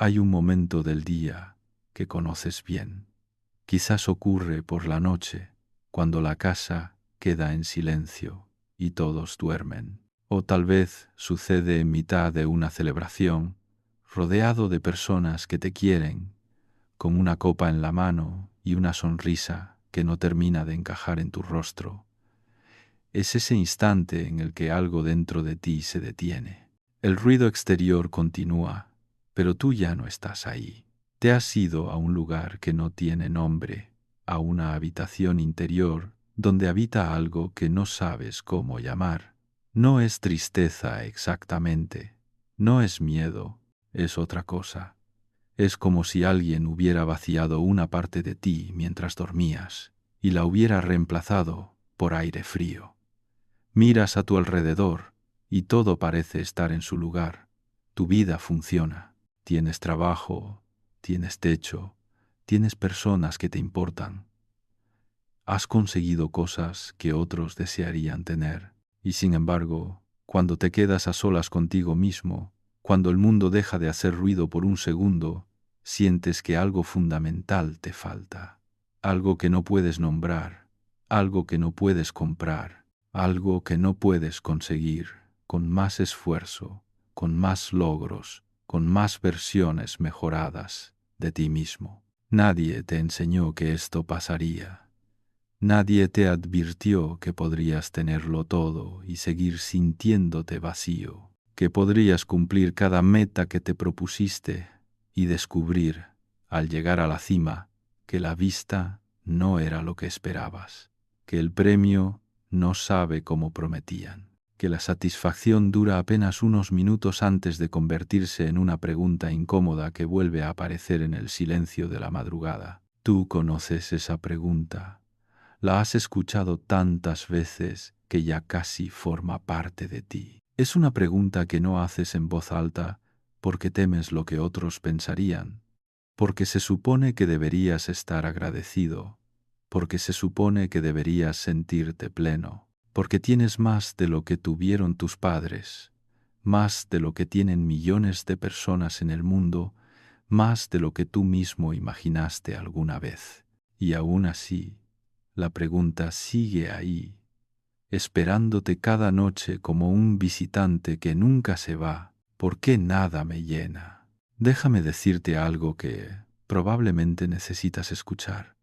Hay un momento del día que conoces bien. Quizás ocurre por la noche, cuando la casa queda en silencio y todos duermen. O tal vez sucede en mitad de una celebración, rodeado de personas que te quieren, con una copa en la mano y una sonrisa que no termina de encajar en tu rostro. Es ese instante en el que algo dentro de ti se detiene. El ruido exterior continúa, pero tú ya no estás ahí. Te has ido a un lugar que no tiene nombre, a una habitación interior donde habita algo que no sabes cómo llamar. No es tristeza exactamente, no es miedo, es otra cosa. Es como si alguien hubiera vaciado una parte de ti mientras dormías y la hubiera reemplazado por aire frío. Miras a tu alrededor y todo parece estar en su lugar. Tu vida funciona. Tienes trabajo, tienes techo, tienes personas que te importan. Has conseguido cosas que otros desearían tener. Y sin embargo, cuando te quedas a solas contigo mismo, cuando el mundo deja de hacer ruido por un segundo, sientes que algo fundamental te falta. Algo que no puedes nombrar, algo que no puedes comprar, algo que no puedes conseguir con más esfuerzo, con más logros, con más versiones mejoradas de ti mismo. Nadie te enseñó que esto pasaría. Nadie te advirtió que podrías tenerlo todo y seguir sintiéndote vacío, que podrías cumplir cada meta que te propusiste y descubrir, al llegar a la cima, que la vista no era lo que esperabas, que el premio no sabe como prometían, que la satisfacción dura apenas unos minutos antes de convertirse en una pregunta incómoda que vuelve a aparecer en el silencio de la madrugada. Tú conoces esa pregunta. La has escuchado tantas veces que ya casi forma parte de ti. Es una pregunta que no haces en voz alta porque temes lo que otros pensarían, porque se supone que deberías estar agradecido, porque se supone que deberías sentirte pleno, porque tienes más de lo que tuvieron tus padres, más de lo que tienen millones de personas en el mundo, más de lo que tú mismo imaginaste alguna vez. Y aún así, la pregunta sigue ahí, esperándote cada noche como un visitante que nunca se va. ¿Por qué nada me llena? Déjame decirte algo que probablemente necesitas escuchar,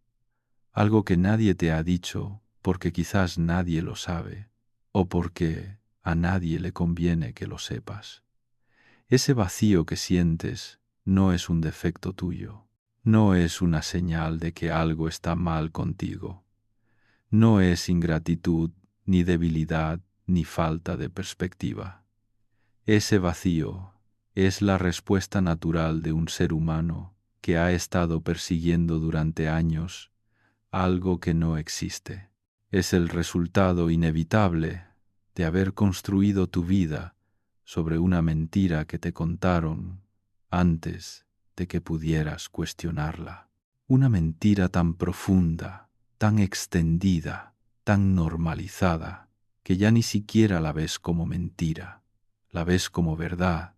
algo que nadie te ha dicho porque quizás nadie lo sabe o porque a nadie le conviene que lo sepas. Ese vacío que sientes no es un defecto tuyo, no es una señal de que algo está mal contigo. No es ingratitud, ni debilidad, ni falta de perspectiva. Ese vacío es la respuesta natural de un ser humano que ha estado persiguiendo durante años algo que no existe. Es el resultado inevitable de haber construido tu vida sobre una mentira que te contaron antes de que pudieras cuestionarla. Una mentira tan profunda, tan extendida, tan normalizada, que ya ni siquiera la ves como mentira, la ves como verdad,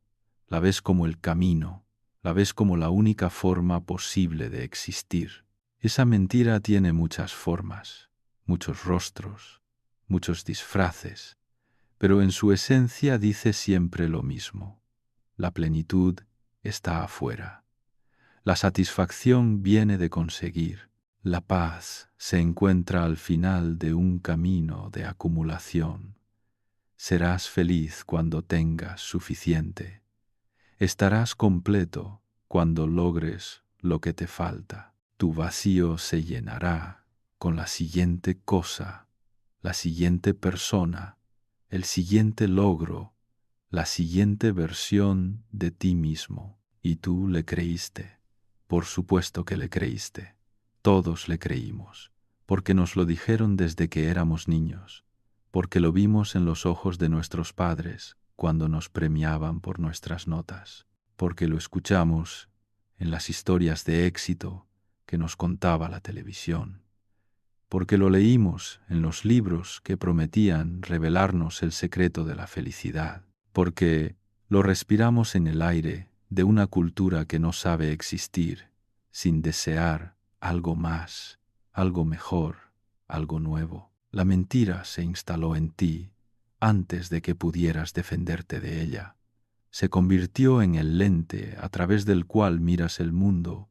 la ves como el camino, la ves como la única forma posible de existir. Esa mentira tiene muchas formas, muchos rostros, muchos disfraces, pero en su esencia dice siempre lo mismo. La plenitud está afuera. La satisfacción viene de conseguir. La paz se encuentra al final de un camino de acumulación. Serás feliz cuando tengas suficiente. Estarás completo cuando logres lo que te falta. Tu vacío se llenará con la siguiente cosa, la siguiente persona, el siguiente logro, la siguiente versión de ti mismo. Y tú le creíste. Por supuesto que le creíste. Todos le creímos, porque nos lo dijeron desde que éramos niños, porque lo vimos en los ojos de nuestros padres cuando nos premiaban por nuestras notas, porque lo escuchamos en las historias de éxito que nos contaba la televisión, porque lo leímos en los libros que prometían revelarnos el secreto de la felicidad, porque lo respiramos en el aire de una cultura que no sabe existir sin desear algo más, algo mejor, algo nuevo. La mentira se instaló en ti antes de que pudieras defenderte de ella. Se convirtió en el lente a través del cual miras el mundo,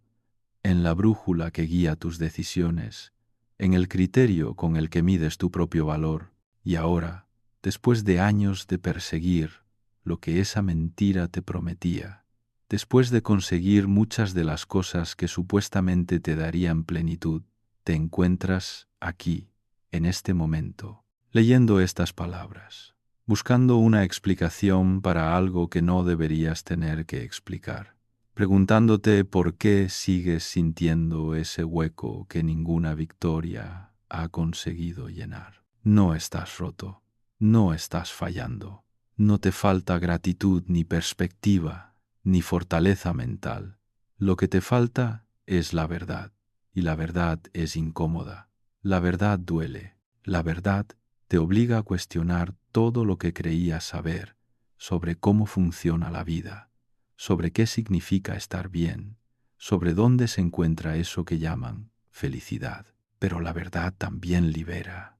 en la brújula que guía tus decisiones, en el criterio con el que mides tu propio valor. Y ahora, después de años de perseguir lo que esa mentira te prometía, después de conseguir muchas de las cosas que supuestamente te darían plenitud, te encuentras aquí, en este momento, leyendo estas palabras, buscando una explicación para algo que no deberías tener que explicar, preguntándote por qué sigues sintiendo ese hueco que ninguna victoria ha conseguido llenar. No estás roto, no estás fallando, no te falta gratitud ni perspectiva, ni fortaleza mental. Lo que te falta es la verdad, y la verdad es incómoda. La verdad duele. La verdad te obliga a cuestionar todo lo que creías saber sobre cómo funciona la vida, sobre qué significa estar bien, sobre dónde se encuentra eso que llaman felicidad. Pero la verdad también libera.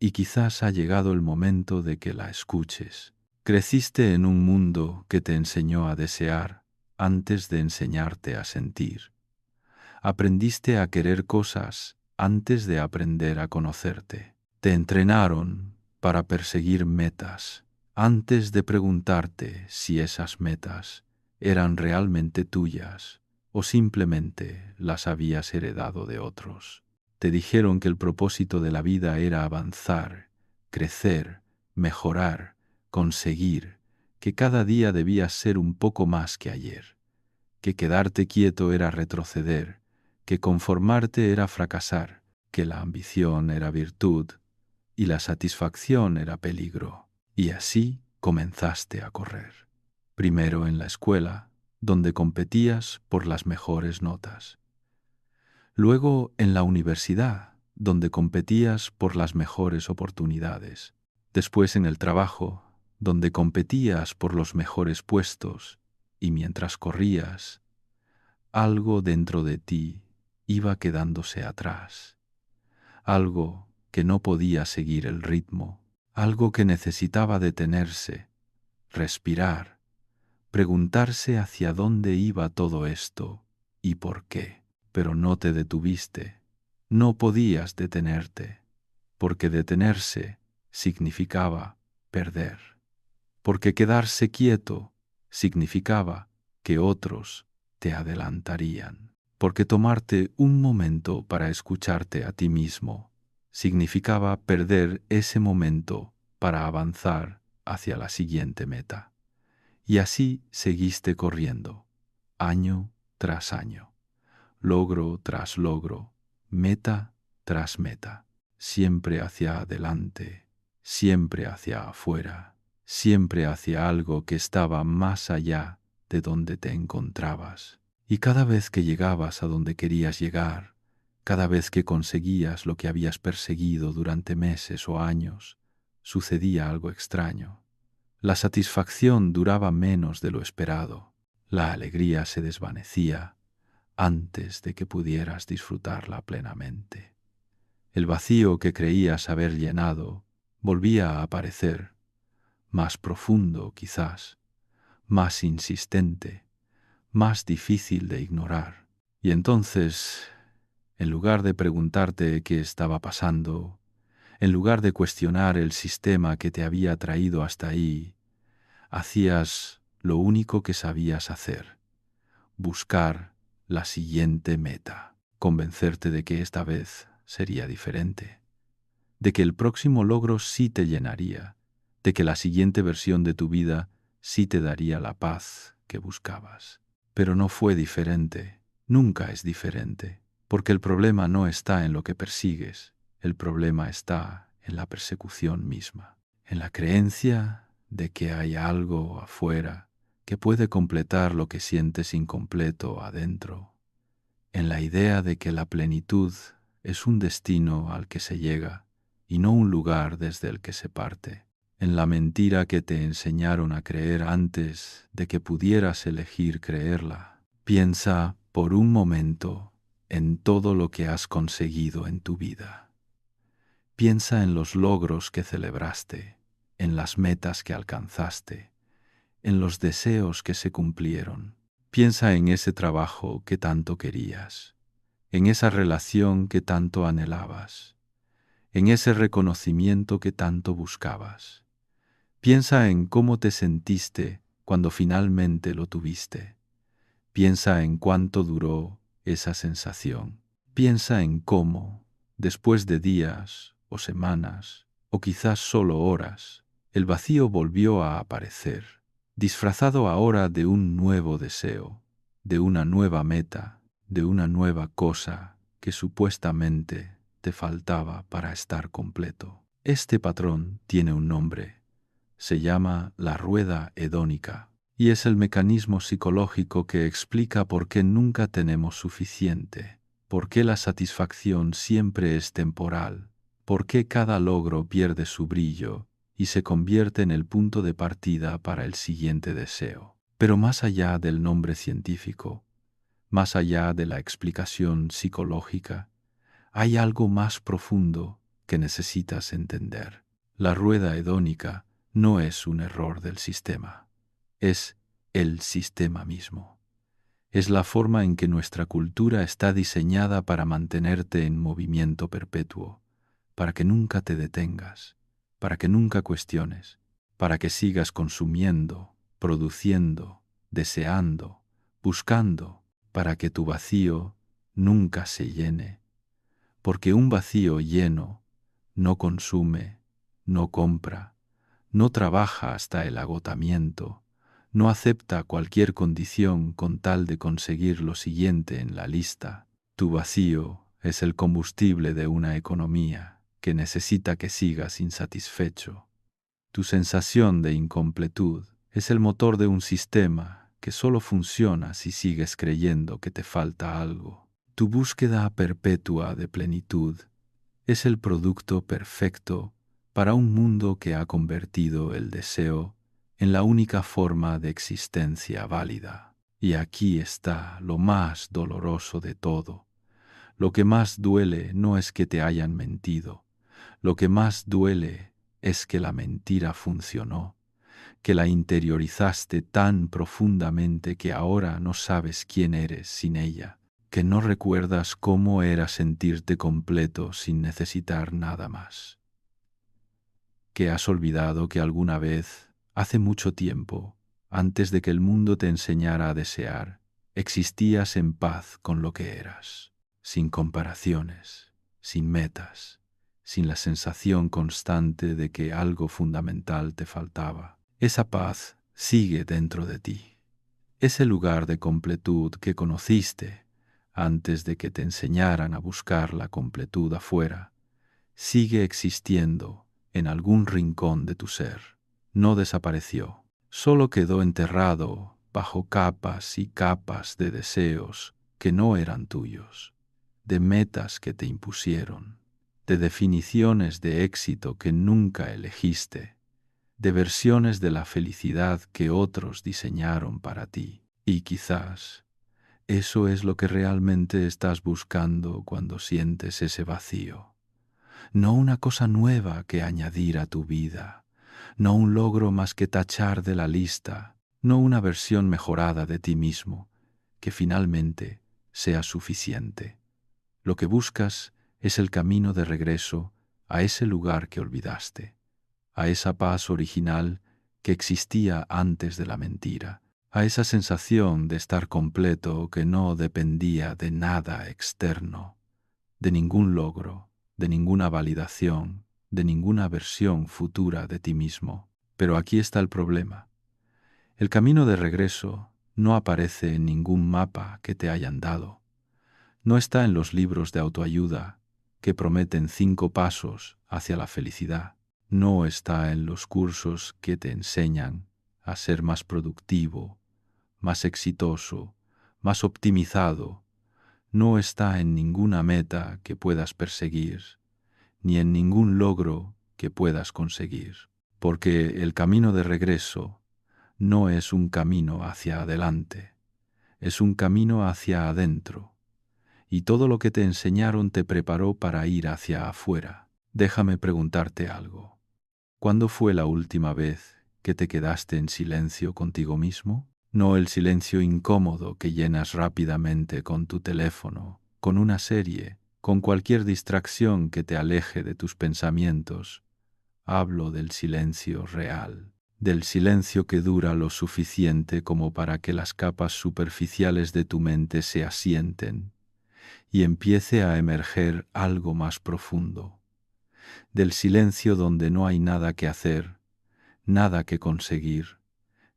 Y quizás ha llegado el momento de que la escuches. Creciste en un mundo que te enseñó a desear antes de enseñarte a sentir. Aprendiste a querer cosas antes de aprender a conocerte. Te entrenaron para perseguir metas antes de preguntarte si esas metas eran realmente tuyas o simplemente las habías heredado de otros. Te dijeron que el propósito de la vida era avanzar, crecer, mejorar, conseguir, que cada día debías ser un poco más que ayer, que quedarte quieto era retroceder, que conformarte era fracasar, que la ambición era virtud y la satisfacción era peligro. Y así comenzaste a correr. Primero en la escuela, donde competías por las mejores notas. Luego en la universidad, donde competías por las mejores oportunidades. Después en el trabajo, donde competías por los mejores puestos, y mientras corrías, algo dentro de ti iba quedándose atrás. Algo que no podía seguir el ritmo, algo que necesitaba detenerse, respirar, preguntarse hacia dónde iba todo esto y por qué. Pero no te detuviste, no podías detenerte, porque detenerse significaba perder, porque quedarse quieto significaba que otros te adelantarían, porque tomarte un momento para escucharte a ti mismo significaba perder ese momento para avanzar hacia la siguiente meta. Y así seguiste corriendo, año tras año, logro tras logro, meta tras meta, siempre hacia adelante, siempre hacia afuera, siempre hacia algo que estaba más allá de donde te encontrabas. Y cada vez que llegabas a donde querías llegar, cada vez que conseguías lo que habías perseguido durante meses o años, sucedía algo extraño. La satisfacción duraba menos de lo esperado. La alegría se desvanecía antes de que pudieras disfrutarla plenamente. El vacío que creías haber llenado volvía a aparecer, más profundo quizás, más insistente, más difícil de ignorar. Y entonces, en lugar de preguntarte qué estaba pasando, en lugar de cuestionar el sistema que te había traído hasta ahí, hacías lo único que sabías hacer: buscar la siguiente meta, convencerte de que esta vez sería diferente, de que el próximo logro sí te llenaría, de que la siguiente versión de tu vida sí te daría la paz que buscabas. Pero no fue diferente, nunca es diferente, porque el problema no está en lo que persigues, el problema está en la persecución misma, en la creencia de que hay algo afuera que puede completar lo que sientes incompleto adentro, en la idea de que la plenitud es un destino al que se llega y no un lugar desde el que se parte. en la mentira que te enseñaron a creer antes de que pudieras elegir creerla. Piensa por un momento en todo lo que has conseguido en tu vida. Piensa en los logros que celebraste, en las metas que alcanzaste, en los deseos que se cumplieron. Piensa en ese trabajo que tanto querías, en esa relación que tanto anhelabas, en ese reconocimiento que tanto buscabas. Piensa en cómo te sentiste cuando finalmente lo tuviste. Piensa en cuánto duró esa sensación. Piensa en cómo, después de días o semanas, o quizás solo horas, el vacío volvió a aparecer, disfrazado ahora de un nuevo deseo, de una nueva meta, de una nueva cosa que supuestamente te faltaba para estar completo. Este patrón tiene un nombre. Se llama la rueda hedónica y es el mecanismo psicológico que explica por qué nunca tenemos suficiente, por qué la satisfacción siempre es temporal, por qué cada logro pierde su brillo y se convierte en el punto de partida para el siguiente deseo. Pero más allá del nombre científico, más allá de la explicación psicológica, hay algo más profundo que necesitas entender. La rueda hedónica no es un error del sistema, es el sistema mismo. Es la forma en que nuestra cultura está diseñada para mantenerte en movimiento perpetuo, para que nunca te detengas, para que nunca cuestiones, para que sigas consumiendo, produciendo, deseando, buscando, para que tu vacío nunca se llene, porque un vacío lleno no consume, no compra, no trabaja hasta el agotamiento, no acepta cualquier condición con tal de conseguir lo siguiente en la lista. Tu vacío es el combustible de una economía que necesita que sigas insatisfecho. Tu sensación de incompletud es el motor de un sistema que solo funciona si sigues creyendo que te falta algo. Tu búsqueda perpetua de plenitud es el producto perfecto para un mundo que ha convertido el deseo en la única forma de existencia válida. Y aquí está lo más doloroso de todo. Lo que más duele no es que te hayan mentido. Lo que más duele es que la mentira funcionó, que la interiorizaste tan profundamente que ahora no sabes quién eres sin ella, que no recuerdas cómo era sentirte completo sin necesitar nada más, que has olvidado que alguna vez, hace mucho tiempo, antes de que el mundo te enseñara a desear, existías en paz con lo que eras, sin comparaciones, sin metas, sin la sensación constante de que algo fundamental te faltaba. Esa paz sigue dentro de ti. Ese lugar de completud que conociste antes de que te enseñaran a buscar la completud afuera, sigue existiendo en algún rincón de tu ser. No desapareció, solo quedó enterrado bajo capas y capas de deseos que no eran tuyos, de metas que te impusieron, de definiciones de éxito que nunca elegiste, de versiones de la felicidad que otros diseñaron para ti. Y quizás eso es lo que realmente estás buscando cuando sientes ese vacío. No una cosa nueva que añadir a tu vida, no un logro más que tachar de la lista, no una versión mejorada de ti mismo, que finalmente sea suficiente. Lo que buscas es el camino de regreso a ese lugar que olvidaste, a esa paz original que existía antes de la mentira, a esa sensación de estar completo que no dependía de nada externo, de ningún logro, de ninguna validación, de ninguna versión futura de ti mismo. Pero aquí está el problema. El camino de regreso no aparece en ningún mapa que te hayan dado. No está en los libros de autoayuda que prometen 5 pasos hacia la felicidad. No está en los cursos que te enseñan a ser más productivo, más exitoso, más optimizado. No está en ninguna meta que puedas perseguir, ni en ningún logro que puedas conseguir. porque el camino de regreso no es un camino hacia adelante, es un camino hacia adentro, y todo lo que te enseñaron te preparó para ir hacia afuera. Déjame preguntarte algo. ¿Cuándo fue la última vez que te quedaste en silencio contigo mismo? No el silencio incómodo que llenas rápidamente con tu teléfono, con una serie, con cualquier distracción que te aleje de tus pensamientos. Hablo del silencio real, del silencio que dura lo suficiente como para que las capas superficiales de tu mente se asienten y empiece a emerger algo más profundo, del silencio donde no hay nada que hacer, nada que conseguir,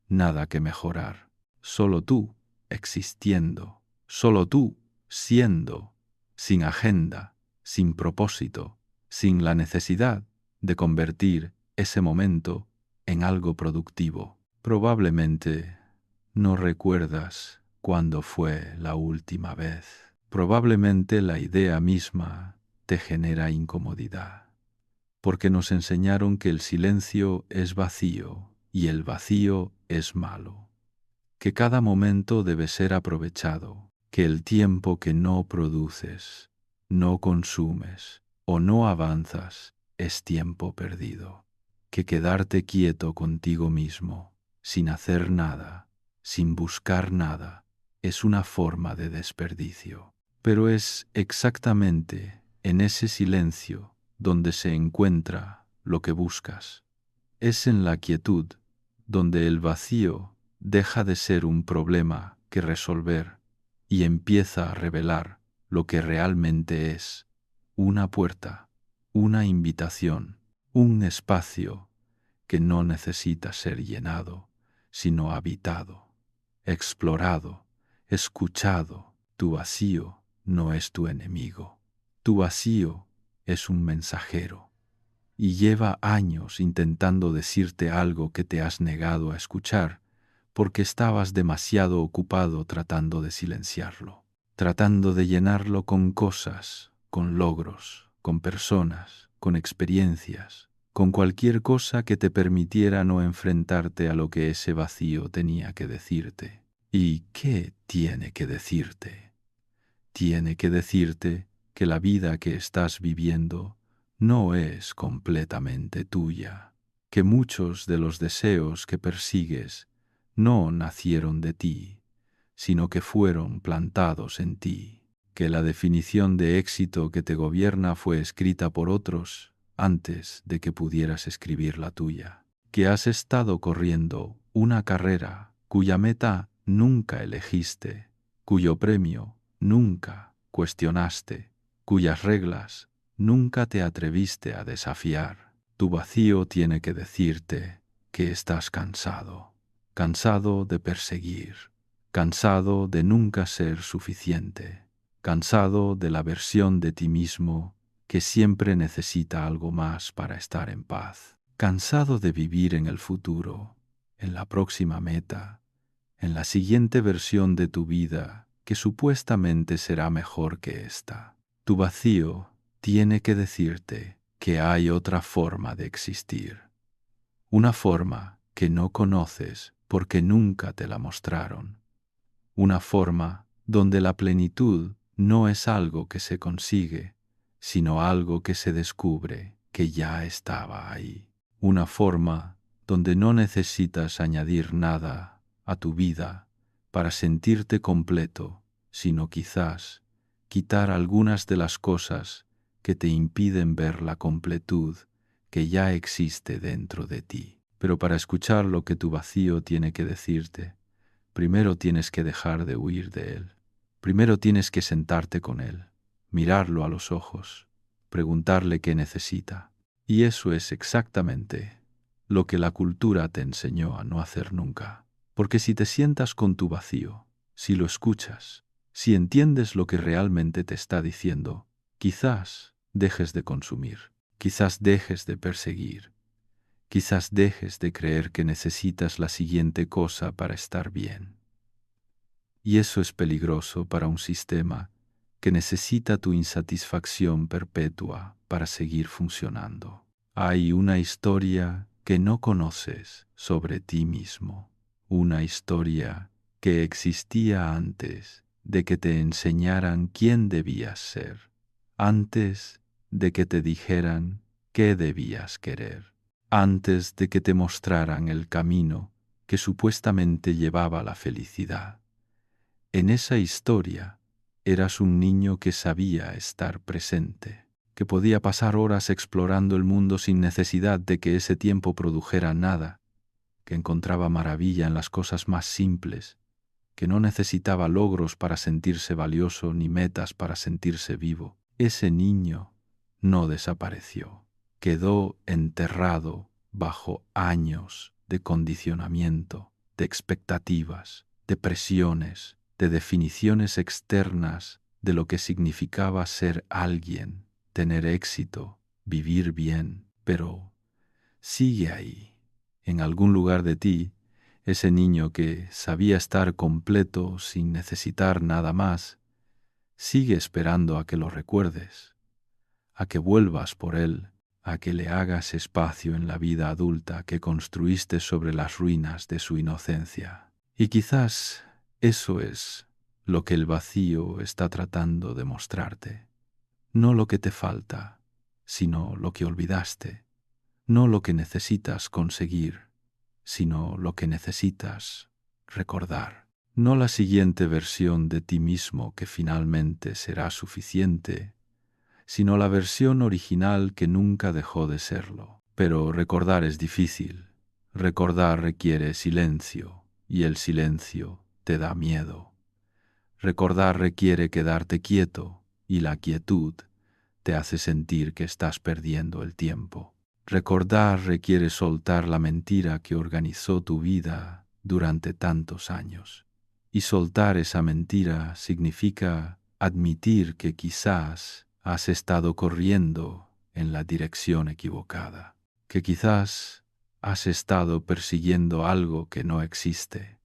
nada que mejorar, solo tú existiendo, solo tú siendo, sin agenda, sin propósito, sin la necesidad de convertir ese momento en algo productivo. Probablemente no recuerdas cuándo fue la última vez. Probablemente la idea misma te genera incomodidad, porque nos enseñaron que el silencio es vacío y el vacío es malo, que cada momento debe ser aprovechado, que el tiempo que no produces, no consumes o no avanzas es tiempo perdido, que quedarte quieto contigo mismo, sin hacer nada, sin buscar nada, es una forma de desperdicio. Pero es exactamente en ese silencio donde se encuentra lo que buscas. Es en la quietud donde el vacío deja de ser un problema que resolver y empieza a revelar lo que realmente es: una puerta, una invitación, un espacio que no necesita ser llenado, sino habitado, explorado, escuchado. Tu vacío no es tu enemigo. Tu vacío es un mensajero y lleva años intentando decirte algo que te has negado a escuchar porque estabas demasiado ocupado tratando de silenciarlo, tratando de llenarlo con cosas, con logros, con personas, con experiencias, con cualquier cosa que te permitiera no enfrentarte a lo que ese vacío tenía que decirte. ¿Y qué tiene que decirte? Tiene que decirte que la vida que estás viviendo no es completamente tuya, que muchos de los deseos que persigues no nacieron de ti, sino que fueron plantados en ti, que la definición de éxito que te gobierna fue escrita por otros antes de que pudieras escribir la tuya, que has estado corriendo una carrera cuya meta nunca elegiste, cuyo premio nunca cuestionaste, cuyas reglas nunca te atreviste a desafiar. Tu vacío tiene que decirte que estás cansado, cansado de perseguir, cansado de nunca ser suficiente, cansado de la versión de ti mismo que siempre necesita algo más para estar en paz, cansado de vivir en el futuro, en la próxima meta, en la siguiente versión de tu vida que supuestamente será mejor que esta. Tu vacío tiene que decirte que hay otra forma de existir, una forma que no conoces porque nunca te la mostraron, una forma donde la plenitud no es algo que se consigue, sino algo que se descubre que ya estaba ahí, una forma donde no necesitas añadir nada a tu vida para sentirte completo, sino quizás quitar algunas de las cosas que te impiden ver la completud que ya existe dentro de ti. Pero para escuchar lo que tu vacío tiene que decirte, primero tienes que dejar de huir de él. Primero tienes que sentarte con él, mirarlo a los ojos, preguntarle qué necesita. Y eso es exactamente lo que la cultura te enseñó a no hacer nunca. Porque si te sientas con tu vacío, si lo escuchas, si entiendes lo que realmente te está diciendo, quizás dejes de consumir, quizás dejes de perseguir, quizás dejes de creer que necesitas la siguiente cosa para estar bien. Y eso es peligroso para un sistema que necesita tu insatisfacción perpetua para seguir funcionando. Hay una historia que no conoces sobre ti mismo, una historia que existía antes de que te enseñaran quién debías ser, antes de que te dijeran qué debías querer, antes de que te mostraran el camino que supuestamente llevaba a la felicidad. En esa historia eras un niño que sabía estar presente, que podía pasar horas explorando el mundo sin necesidad de que ese tiempo produjera nada, que encontraba maravilla en las cosas más simples, que no necesitaba logros para sentirse valioso ni metas para sentirse vivo. Ese niño no desapareció, quedó enterrado bajo años de condicionamiento, de expectativas, de presiones, de definiciones externas de lo que significaba ser alguien, tener éxito, vivir bien, pero sigue ahí, en algún lugar de ti, ese niño que sabía estar completo sin necesitar nada más, sigue esperando a que lo recuerdes, a que vuelvas por él, a que le hagas espacio en la vida adulta que construiste sobre las ruinas de su inocencia. Y quizás eso es lo que el vacío está tratando de mostrarte. No lo que te falta, sino lo que olvidaste. No lo que necesitas conseguir, sino lo que necesitas recordar. No la siguiente versión de ti mismo que finalmente será suficiente, sino la versión original que nunca dejó de serlo. Pero recordar es difícil. Recordar requiere silencio, y el silencio te da miedo. Recordar requiere quedarte quieto, y la quietud te hace sentir que estás perdiendo el tiempo. Recordar requiere soltar la mentira que organizó tu vida durante tantos años. Y soltar esa mentira significa admitir que quizás has estado corriendo en la dirección equivocada, que quizás has estado persiguiendo algo que no existe,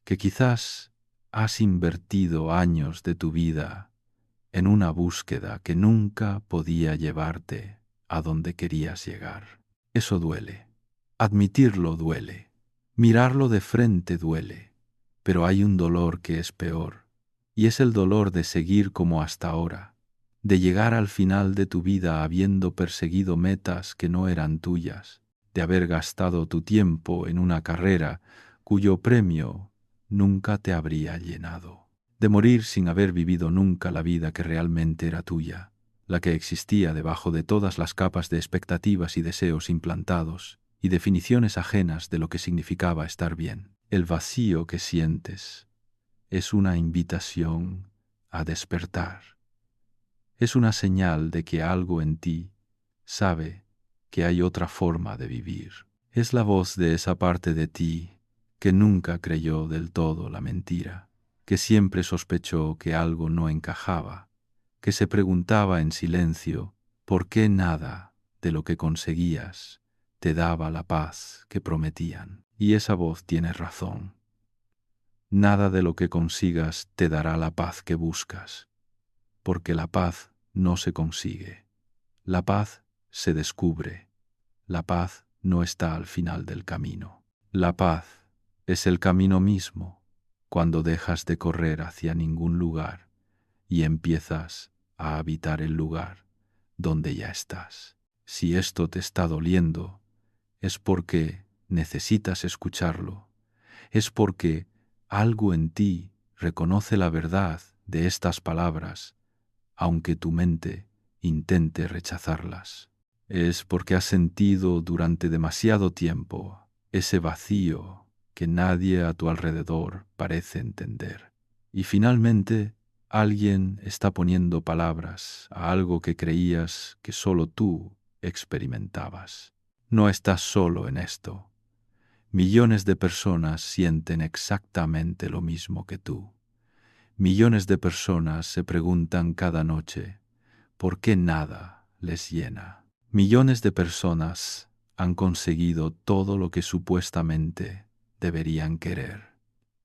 que quizás has invertido años de tu vida en una búsqueda que nunca podía llevarte a donde querías llegar. Eso duele. Admitirlo duele. Mirarlo de frente duele. Pero hay un dolor que es peor, y es el dolor de seguir como hasta ahora, de llegar al final de tu vida habiendo perseguido metas que no eran tuyas, de haber gastado tu tiempo en una carrera cuyo premio nunca te habría llenado, de morir sin haber vivido nunca la vida que realmente era tuya, la que existía debajo de todas las capas de expectativas y deseos implantados y definiciones ajenas de lo que significaba estar bien. El vacío que sientes es una invitación a despertar. Es una señal de que algo en ti sabe que hay otra forma de vivir. Es la voz de esa parte de ti que nunca creyó del todo la mentira, que siempre sospechó que algo no encajaba, que se preguntaba en silencio por qué nada de lo que conseguías te daba la paz que prometían. Y esa voz tiene razón. Nada de lo que consigas te dará la paz que buscas, porque la paz no se consigue. La paz se descubre. La paz no está al final del camino. La paz es el camino mismo cuando dejas de correr hacia ningún lugar y empiezas a habitar el lugar donde ya estás. Si esto te está doliendo, es porque necesitas escucharlo. Es porque algo en ti reconoce la verdad de estas palabras, aunque tu mente intente rechazarlas. Es porque has sentido durante demasiado tiempo ese vacío que nadie a tu alrededor parece entender. Y finalmente, alguien está poniendo palabras a algo que creías que solo tú experimentabas. No estás solo en esto. Millones de personas sienten exactamente lo mismo que tú. Millones de personas se preguntan cada noche por qué nada les llena. Millones de personas han conseguido todo lo que supuestamente deberían querer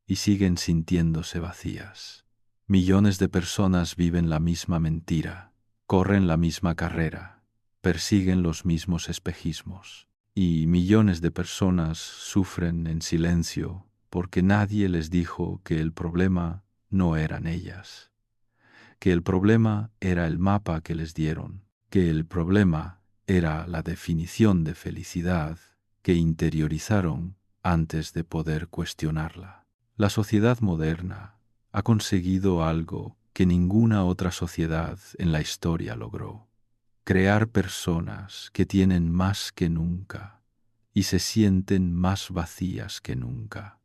y siguen sintiéndose vacías. Millones de personas viven la misma mentira, corren la misma carrera, persiguen los mismos espejismos y millones de personas sufren en silencio porque nadie les dijo que el problema no eran ellas, que el problema era el mapa que les dieron, que el problema era la definición de felicidad que interiorizaron antes de poder cuestionarla. La sociedad moderna ha conseguido algo que ninguna otra sociedad en la historia logró: crear personas que tienen más que nunca y se sienten más vacías que nunca,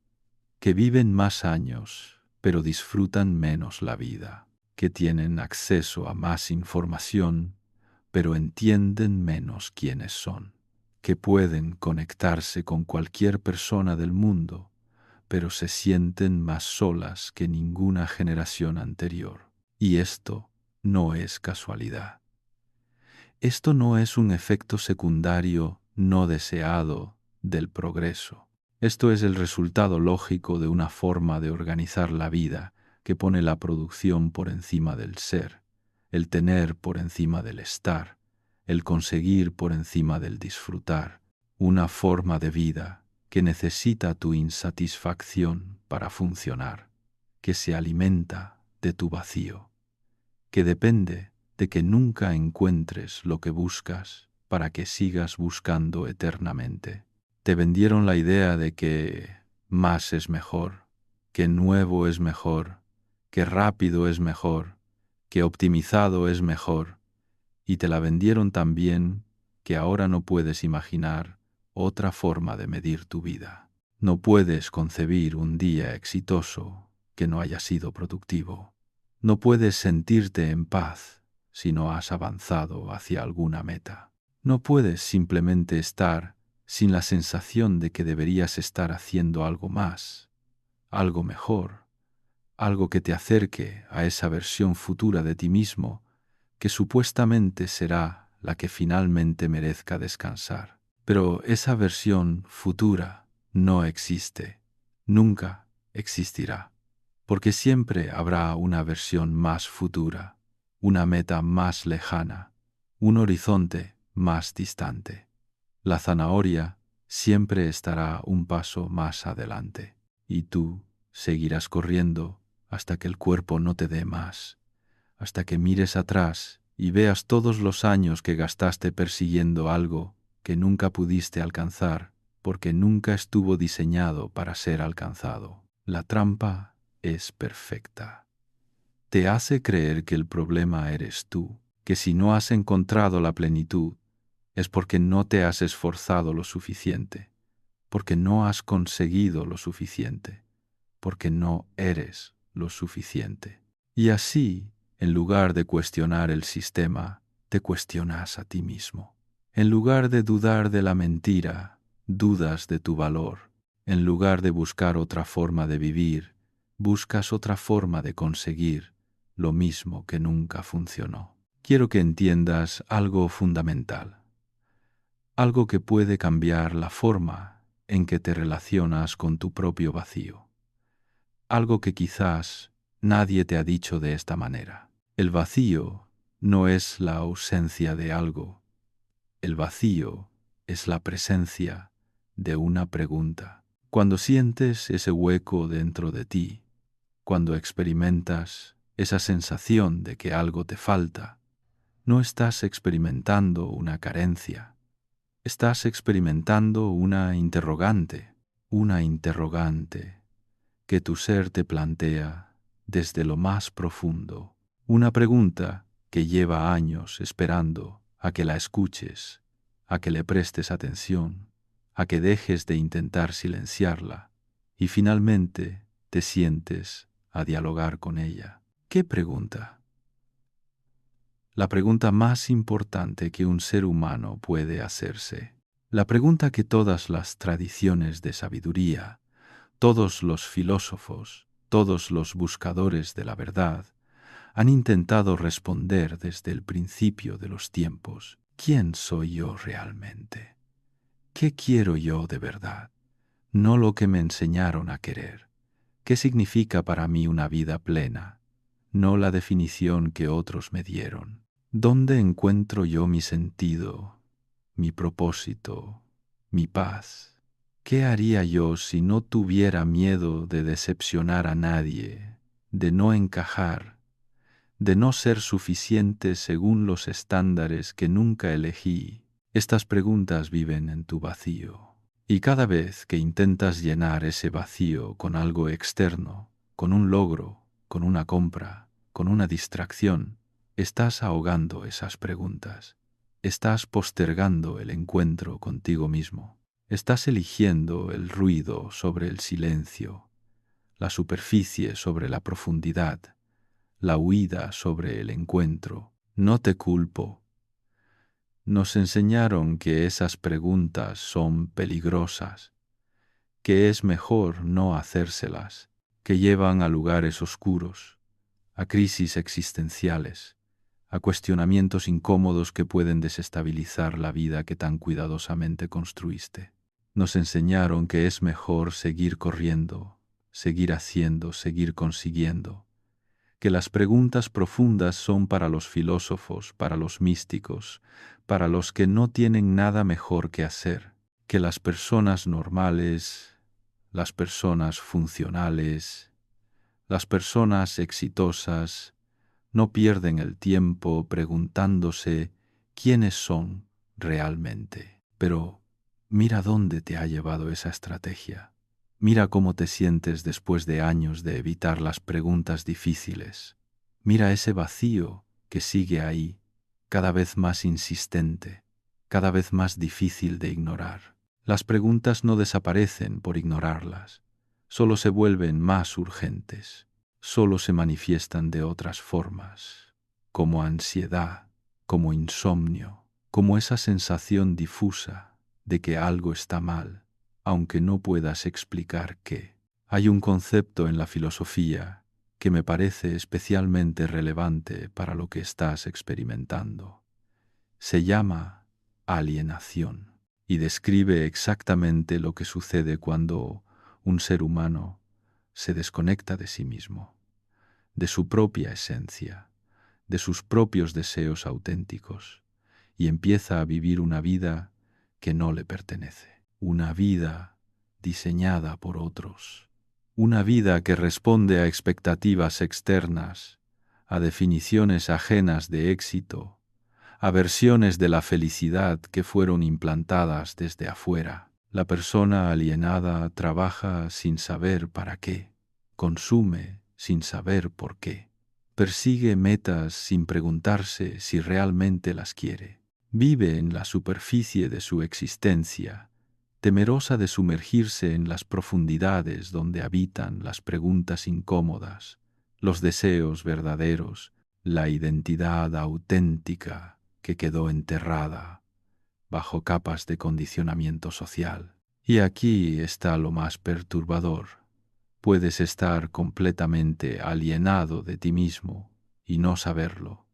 que viven más años pero disfrutan menos la vida, que tienen acceso a más información pero entienden menos quiénes son, que pueden conectarse con cualquier persona del mundo pero se sienten más solas que ninguna generación anterior. Y esto no es casualidad. Esto no es un efecto secundario no deseado del progreso. Esto es el resultado lógico de una forma de organizar la vida que pone la producción por encima del ser, el tener por encima del estar, el conseguir por encima del disfrutar. Una forma de vida que necesita tu insatisfacción para funcionar, que se alimenta de tu vacío, que depende de que nunca encuentres lo que buscas para que sigas buscando eternamente. Te vendieron la idea de que más es mejor, que nuevo es mejor, que rápido es mejor, que optimizado es mejor, y te la vendieron también que ahora no puedes imaginar otra forma de medir tu vida. No puedes concebir un día exitoso que no haya sido productivo. No puedes sentirte en paz si no has avanzado hacia alguna meta. No puedes simplemente estar sin la sensación de que deberías estar haciendo algo más, algo mejor, algo que te acerque a esa versión futura de ti mismo que supuestamente será la que finalmente merezca descansar. Pero esa versión futura no existe, nunca existirá, porque siempre habrá una versión más futura, una meta más lejana, un horizonte más distante. La zanahoria siempre estará un paso más adelante, y tú seguirás corriendo hasta que el cuerpo no te dé más, hasta que mires atrás y veas todos los años que gastaste persiguiendo algo que nunca pudiste alcanzar porque nunca estuvo diseñado para ser alcanzado. La trampa es perfecta. Te hace creer que el problema eres tú, que si no has encontrado la plenitud es porque no te has esforzado lo suficiente, porque no has conseguido lo suficiente, porque no eres lo suficiente. Y así, en lugar de cuestionar el sistema, te cuestionas a ti mismo. En lugar de dudar de la mentira, dudas de tu valor. En lugar de buscar otra forma de vivir, buscas otra forma de conseguir lo mismo que nunca funcionó. Quiero que entiendas algo fundamental, algo que puede cambiar la forma en que te relacionas con tu propio vacío, algo que quizás nadie te ha dicho de esta manera. El vacío no es la ausencia de algo. El vacío es la presencia de una pregunta. Cuando sientes ese hueco dentro de ti, cuando experimentas esa sensación de que algo te falta, no estás experimentando una carencia, estás experimentando una interrogante que tu ser te plantea desde lo más profundo, una pregunta que lleva años esperando a que la escuches, a que le prestes atención, a que dejes de intentar silenciarla y finalmente te sientes a dialogar con ella. ¿Qué pregunta? La pregunta más importante que un ser humano puede hacerse. La pregunta que todas las tradiciones de sabiduría, todos los filósofos, todos los buscadores de la verdad han intentado responder desde el principio de los tiempos. ¿Quién soy yo realmente? ¿Qué quiero yo de verdad? No lo que me enseñaron a querer. ¿Qué significa para mí una vida plena? No la definición que otros me dieron. ¿Dónde encuentro yo mi sentido, mi propósito, mi paz. ¿Qué haría yo si no tuviera miedo de decepcionar a nadie, de no encajar, de no ser suficiente según los estándares que nunca elegí? Estas preguntas viven en tu vacío. Y cada vez que intentas llenar ese vacío con algo externo, con un logro, con una compra, con una distracción, estás ahogando esas preguntas. Estás postergando el encuentro contigo mismo. Estás eligiendo el ruido sobre el silencio, la superficie sobre la profundidad, la huida sobre el encuentro. No te culpo. Nos enseñaron que esas preguntas son peligrosas, que es mejor no hacérselas, que llevan a lugares oscuros, a crisis existenciales, a cuestionamientos incómodos que pueden desestabilizar la vida que tan cuidadosamente construiste. Nos enseñaron que es mejor seguir corriendo, seguir haciendo, seguir consiguiendo, que las preguntas profundas son para los filósofos, para los místicos, para los que no tienen nada mejor que hacer, que las personas normales, las personas funcionales, las personas exitosas no pierden el tiempo preguntándose quiénes son realmente. Pero mira dónde te ha llevado esa estrategia. Mira cómo te sientes después de años de evitar las preguntas difíciles. Mira ese vacío que sigue ahí, cada vez más insistente, cada vez más difícil de ignorar. Las preguntas no desaparecen por ignorarlas, solo se vuelven más urgentes, solo se manifiestan de otras formas, como ansiedad, como insomnio, como esa sensación difusa de que algo está mal, aunque no puedas explicar qué. Hay un concepto en la filosofía que me parece especialmente relevante para lo que estás experimentando. Se llama alienación y describe exactamente lo que sucede cuando un ser humano se desconecta de sí mismo, de su propia esencia, de sus propios deseos auténticos, y empieza a vivir una vida que no le pertenece, una vida diseñada por otros, una vida que responde a expectativas externas, a definiciones ajenas de éxito, a versiones de la felicidad que fueron implantadas desde afuera. La persona alienada trabaja sin saber para qué, consume sin saber por qué, persigue metas sin preguntarse si realmente las quiere, vive en la superficie de su existencia, temerosa de sumergirse en las profundidades donde habitan las preguntas incómodas, los deseos verdaderos, la identidad auténtica que quedó enterrada bajo capas de condicionamiento social. Y aquí está lo más perturbador. Puedes estar completamente alienado de ti mismo y no saberlo.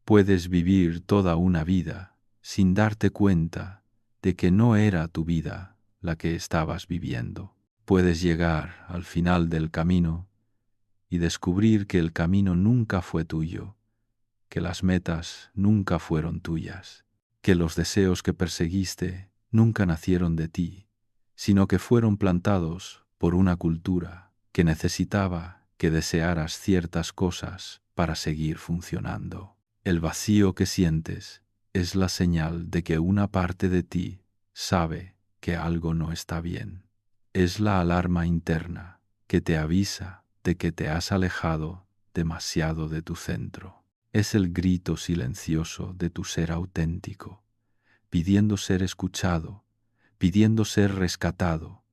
Puedes vivir toda una vida sin darte cuenta de que no era tu vida la que estabas viviendo. Puedes llegar al final del camino y descubrir que el camino nunca fue tuyo, que las metas nunca fueron tuyas, que los deseos que perseguiste nunca nacieron de ti, sino que fueron plantados por una cultura que necesitaba que desearas ciertas cosas para seguir funcionando. El vacío que sientes es la señal de que una parte de ti sabe que algo no está bien. Es la alarma interna que te avisa de que te has alejado demasiado de tu centro. Es el grito silencioso de tu ser auténtico, pidiendo ser escuchado, pidiendo ser rescatado,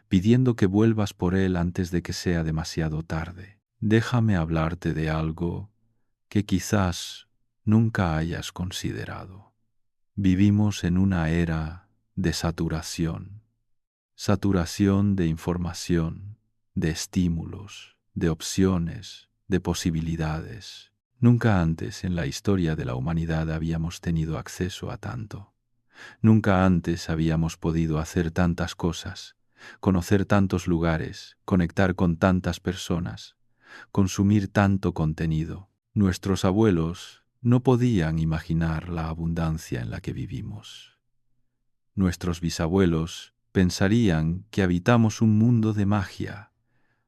pidiendo que vuelvas por él antes de que sea demasiado tarde. Déjame hablarte de algo que quizás nunca hayas considerado. Vivimos en una era de saturación, saturación de información, de estímulos, de opciones, de posibilidades. Nunca antes en la historia de la humanidad habíamos tenido acceso a tanto. Nunca antes habíamos podido hacer tantas cosas, conocer tantos lugares, conectar con tantas personas, consumir tanto contenido. Nuestros abuelos no podían imaginar la abundancia en la que vivimos. Nuestros bisabuelos pensarían que habitamos un mundo de magia,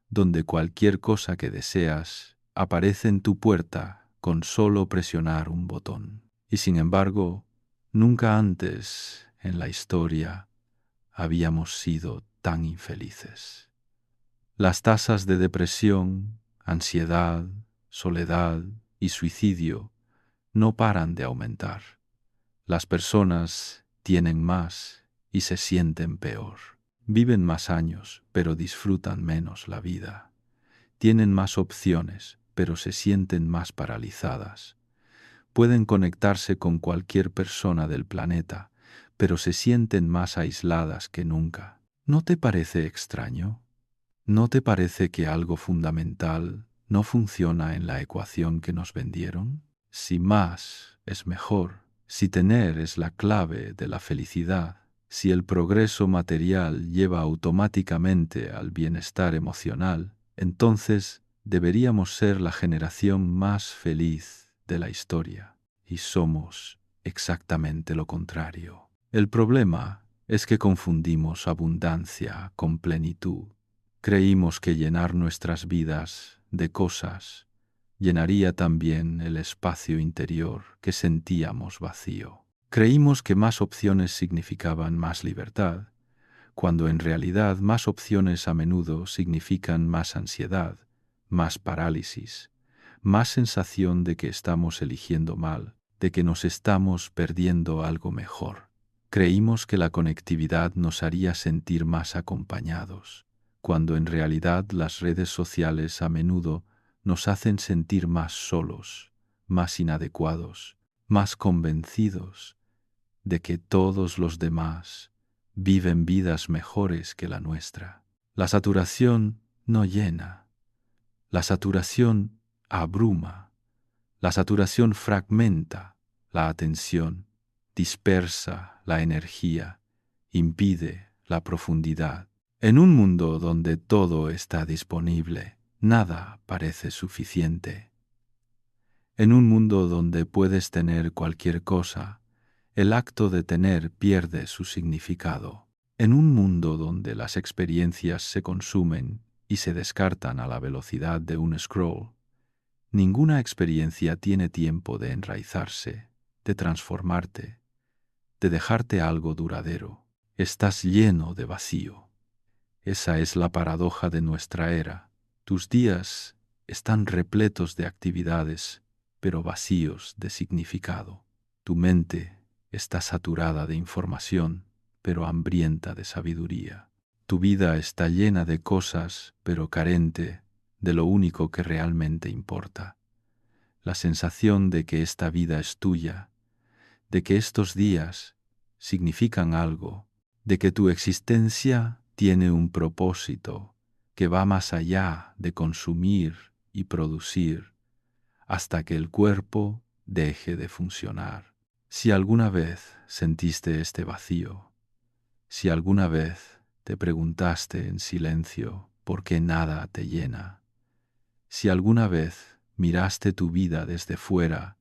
donde cualquier cosa que deseas aparece en tu puerta con solo presionar un botón. Y sin embargo, nunca antes en la historia habíamos sido tan infelices. Las tasas de depresión, ansiedad, soledad y suicidio no paran de aumentar. Las personas tienen más y se sienten peor. Viven más años, pero disfrutan menos la vida. Tienen más opciones, pero se sienten más paralizadas. Pueden conectarse con cualquier persona del planeta, pero se sienten más aisladas que nunca. ¿No te parece extraño? ¿No te parece que algo fundamental no funciona en la ecuación que nos vendieron? Si más es mejor, si tener es la clave de la felicidad, si el progreso material lleva automáticamente al bienestar emocional, entonces deberíamos ser la generación más feliz de la historia. Y somos exactamente lo contrario. El problema es que confundimos abundancia con plenitud. Creímos que llenar nuestras vidas de cosas llenaría también el espacio interior que sentíamos vacío. Creímos que más opciones significaban más libertad, cuando en realidad más opciones a menudo significan más ansiedad, más parálisis, más sensación de que estamos eligiendo mal, de que nos estamos perdiendo algo mejor. Creímos que la conectividad nos haría sentir más acompañados, cuando en realidad las redes sociales a menudo nos hacen sentir más solos, más inadecuados, más convencidos de que todos los demás viven vidas mejores que la nuestra. La saturación no llena, la saturación abruma, la saturación fragmenta la atención, dispersa la energía, impide la profundidad. En un mundo donde todo está disponible, nada parece suficiente. En un mundo donde puedes tener cualquier cosa, el acto de tener pierde su significado. En un mundo donde las experiencias se consumen y se descartan a la velocidad de un scroll, ninguna experiencia tiene tiempo de enraizarse, de transformarte, de dejarte algo duradero. Estás lleno de vacío. Esa es la paradoja de nuestra era. Tus días están repletos de actividades, pero vacíos de significado. Tu mente está saturada de información, pero hambrienta de sabiduría. Tu vida está llena de cosas, pero carente de lo único que realmente importa. La sensación de que esta vida es tuya, de que estos días significan algo, de que tu existencia tiene un propósito que va más allá de consumir y producir hasta que el cuerpo deje de funcionar. Si alguna vez sentiste este vacío, si alguna vez te preguntaste en silencio por qué nada te llena, si alguna vez miraste tu vida desde fuera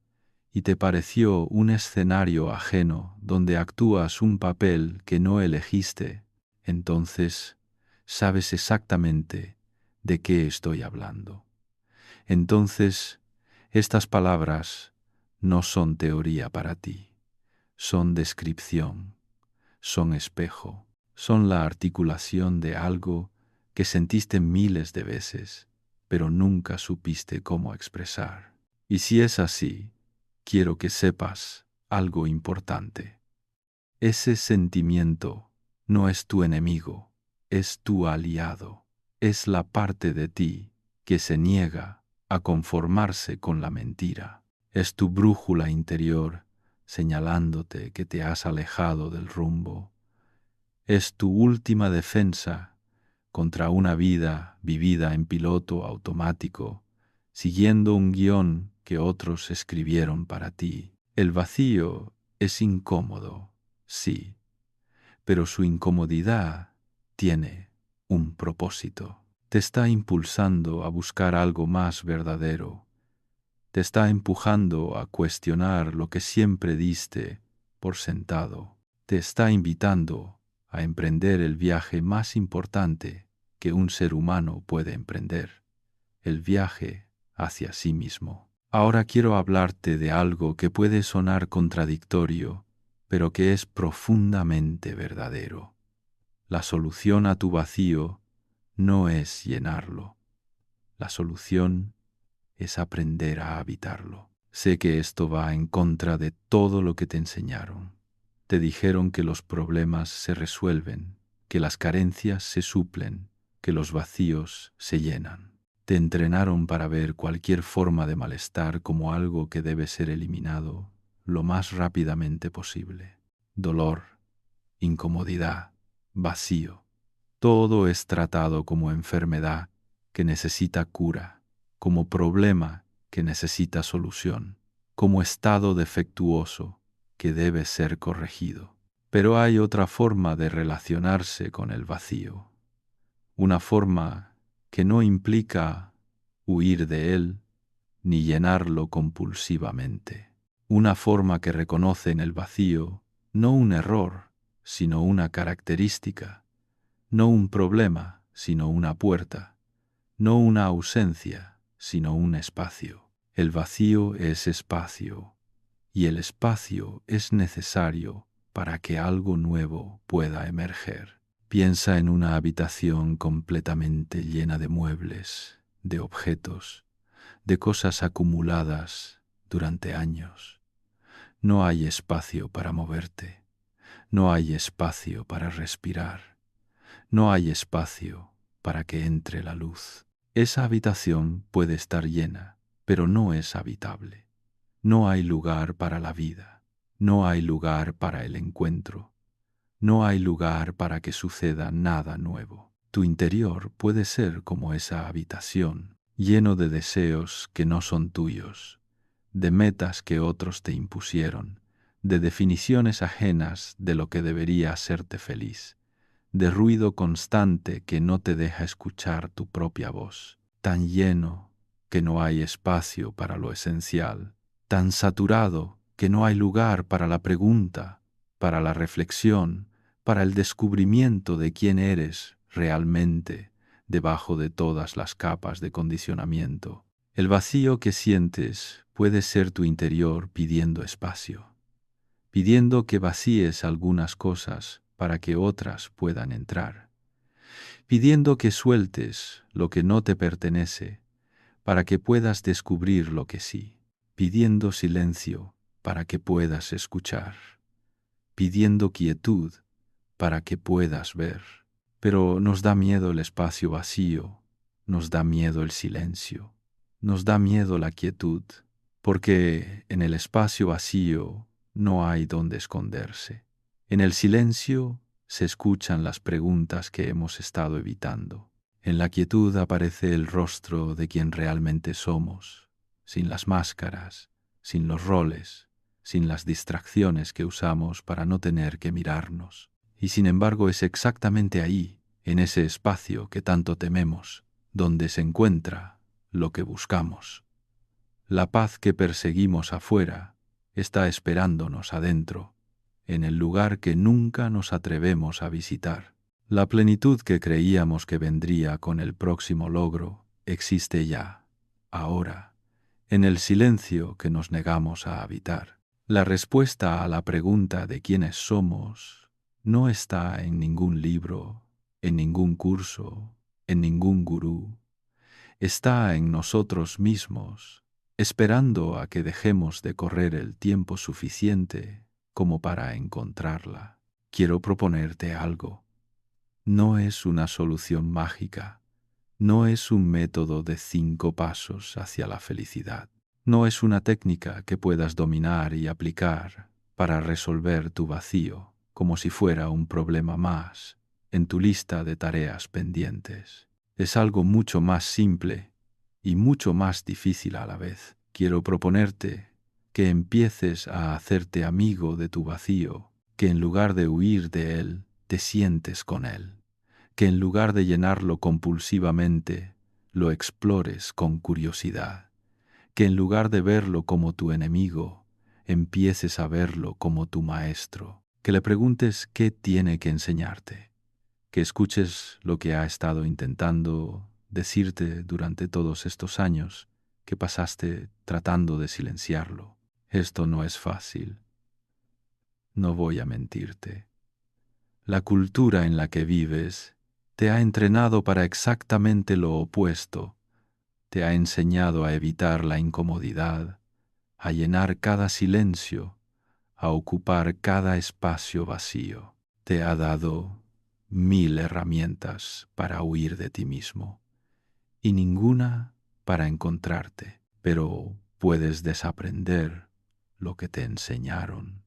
y te pareció un escenario ajeno donde actúas un papel que no elegiste, entonces sabes exactamente de qué estoy hablando. Entonces, estas palabras no son teoría para ti, son descripción, son espejo, son la articulación de algo que sentiste miles de veces, pero nunca supiste cómo expresar. Y si es así, quiero que sepas algo importante. Ese sentimiento no es tu enemigo, es tu aliado, es la parte de ti que se niega a conformarse con la mentira. Es tu brújula interior señalándote que te has alejado del rumbo. Es tu última defensa contra una vida vivida en piloto automático, siguiendo un guión que otros escribieron para ti. El vacío es incómodo, sí, pero su incomodidad tiene un propósito. Te está impulsando a buscar algo más verdadero. Te está empujando a cuestionar lo que siempre diste por sentado. te está invitando a emprender el viaje más importante que un ser humano puede emprender, el viaje hacia sí mismo. Ahora quiero hablarte de algo que puede sonar contradictorio, pero que es profundamente verdadero. La solución a tu vacío no es llenarlo. La solución es aprender a habitarlo. Sé que esto va en contra de todo lo que te enseñaron. Te dijeron que los problemas se resuelven, que las carencias se suplen, que los vacíos se llenan. Te entrenaron para ver cualquier forma de malestar como algo que debe ser eliminado lo más rápidamente posible. Dolor, incomodidad, vacío. Todo es tratado como enfermedad que necesita cura, como problema que necesita solución, como estado defectuoso que debe ser corregido. Pero hay otra forma de relacionarse con el vacío, una forma que no implica huir de él ni llenarlo compulsivamente, una forma que reconoce en el vacío no un error, sino una característica, no un problema, sino una puerta, no una ausencia, sino un espacio. El vacío es espacio, y el espacio es necesario para que algo nuevo pueda emerger. Piensa en una habitación completamente llena de muebles, de objetos, de cosas acumuladas durante años. No hay espacio para moverte, no hay espacio para respirar. No hay espacio para que entre la luz. Esa habitación puede estar llena, pero no es habitable. No hay lugar para la vida. No hay lugar para el encuentro. No hay lugar para que suceda nada nuevo. Tu interior puede ser como esa habitación, lleno de deseos que no son tuyos, de metas que otros te impusieron, de definiciones ajenas de lo que debería hacerte feliz, de ruido constante que no te deja escuchar tu propia voz, tan lleno que no hay espacio para lo esencial, tan saturado que no hay lugar para la pregunta, para la reflexión, para el descubrimiento de quién eres realmente debajo de todas las capas de condicionamiento. El vacío que sientes puede ser tu interior pidiendo espacio, pidiendo que vacíes algunas cosas para que otras puedan entrar, pidiendo que sueltes lo que no te pertenece para que puedas descubrir lo que sí, pidiendo silencio para que puedas escuchar, pidiendo quietud para que puedas ver. Pero nos da miedo el espacio vacío, nos da miedo el silencio, nos da miedo la quietud, porque en el espacio vacío no hay donde esconderse. En el silencio se escuchan las preguntas que hemos estado evitando. En la quietud aparece el rostro de quien realmente somos, sin las máscaras, sin los roles, sin las distracciones que usamos para no tener que mirarnos. Y sin embargo es exactamente ahí, en ese espacio que tanto tememos, donde se encuentra lo que buscamos. La paz que perseguimos afuera está esperándonos adentro, en el lugar que nunca nos atrevemos a visitar. La plenitud que creíamos que vendría con el próximo logro existe ya, ahora, en el silencio que nos negamos a habitar. La respuesta a la pregunta de quiénes somos no está en ningún libro, en ningún curso, en ningún gurú. Está en nosotros mismos, esperando a que dejemos de correr el tiempo suficiente como para encontrarla. Quiero proponerte algo. No es una solución mágica, no es un método de 5 pasos hacia la felicidad. No es una técnica que puedas dominar y aplicar para resolver tu vacío como si fuera un problema más en tu lista de tareas pendientes. Es algo mucho más simple y mucho más difícil a la vez. Quiero proponerte que empieces a hacerte amigo de tu vacío, que en lugar de huir de él, te sientes con él, que en lugar de llenarlo compulsivamente, lo explores con curiosidad, que en lugar de verlo como tu enemigo, empieces a verlo como tu maestro, que le preguntes qué tiene que enseñarte, que escuches lo que ha estado intentando decirte durante todos estos años que pasaste tratando de silenciarlo. Esto no es fácil, no voy a mentirte. La cultura en la que vives te ha entrenado para exactamente lo opuesto, te ha enseñado a evitar la incomodidad, a llenar cada silencio, a ocupar cada espacio vacío. Te ha dado 1000 herramientas para huir de ti mismo y ninguna para encontrarte, pero puedes desaprender lo que te enseñaron.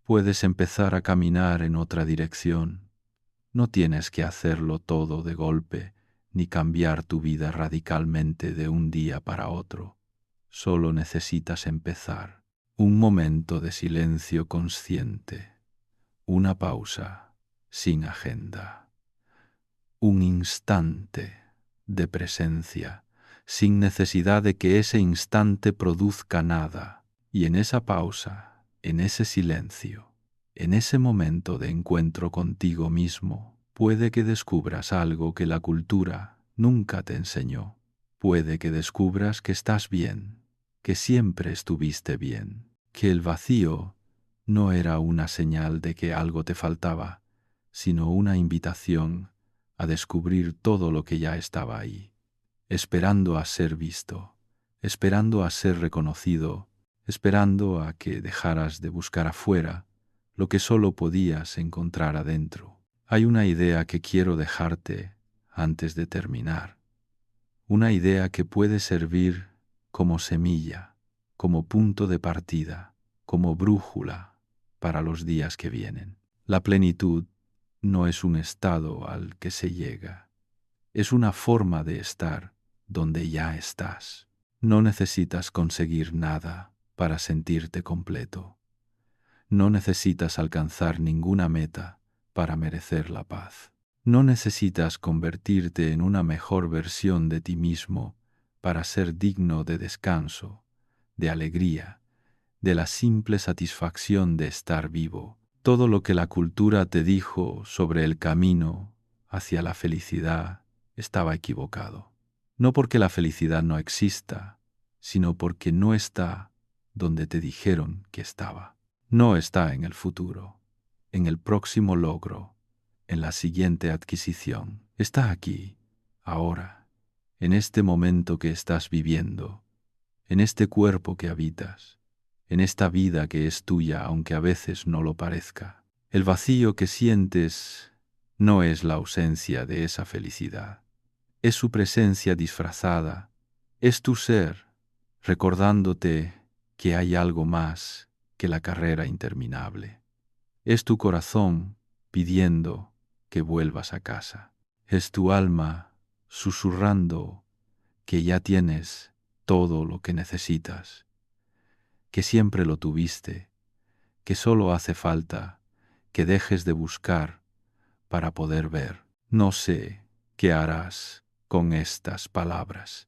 Puedes empezar a caminar en otra dirección. No tienes que hacerlo todo de golpe ni cambiar tu vida radicalmente de un día para otro. Solo necesitas empezar. Un momento de silencio consciente, una pausa sin agenda, un instante de presencia sin necesidad de que ese instante produzca nada. Y en esa pausa, en ese silencio, en ese momento de encuentro contigo mismo, puede que descubras algo que la cultura nunca te enseñó. Puede que descubras que estás bien, que siempre estuviste bien, que el vacío no era una señal de que algo te faltaba, sino una invitación a descubrir todo lo que ya estaba ahí, esperando a ser visto, esperando a ser reconocido, esperando a que dejaras de buscar afuera lo que solo podías encontrar adentro. Hay una idea que quiero dejarte antes de terminar, una idea que puede servir como semilla, como punto de partida, como brújula para los días que vienen. La plenitud no es un estado al que se llega, es una forma de estar donde ya estás. No necesitas conseguir nada para sentirte completo. No necesitas alcanzar ninguna meta para merecer la paz. No necesitas convertirte en una mejor versión de ti mismo para ser digno de descanso, de alegría, de la simple satisfacción de estar vivo. Todo lo que la cultura te dijo sobre el camino hacia la felicidad estaba equivocado. No porque la felicidad no exista, sino porque no está donde te dijeron que estaba. No está en el futuro, en el próximo logro, en la siguiente adquisición. Está aquí, ahora, en este momento que estás viviendo, en este cuerpo que habitas, en esta vida que es tuya aunque a veces no lo parezca. El vacío que sientes no es la ausencia de esa felicidad, es su presencia disfrazada, es tu ser recordándote que hay algo más que la carrera interminable. Es tu corazón pidiendo que vuelvas a casa. Es tu alma susurrando que ya tienes todo lo que necesitas, que siempre lo tuviste, que solo hace falta que dejes de buscar para poder ver. No sé qué harás con estas palabras.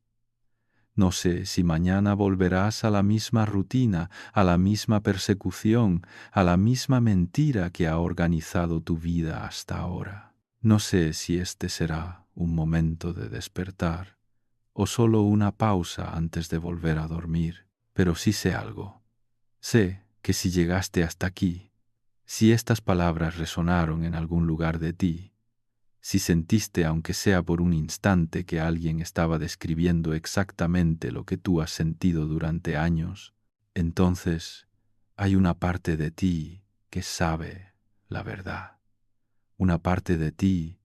No sé si mañana volverás a la misma rutina, a la misma persecución, a la misma mentira que ha organizado tu vida hasta ahora. No sé si este será un momento de despertar o solo una pausa antes de volver a dormir, pero sí sé algo. Sé que si llegaste hasta aquí, si estas palabras resonaron en algún lugar de ti, si sentiste, aunque sea por un instante, que alguien estaba describiendo exactamente lo que tú has sentido durante años, entonces hay una parte de ti que sabe la verdad, una parte de ti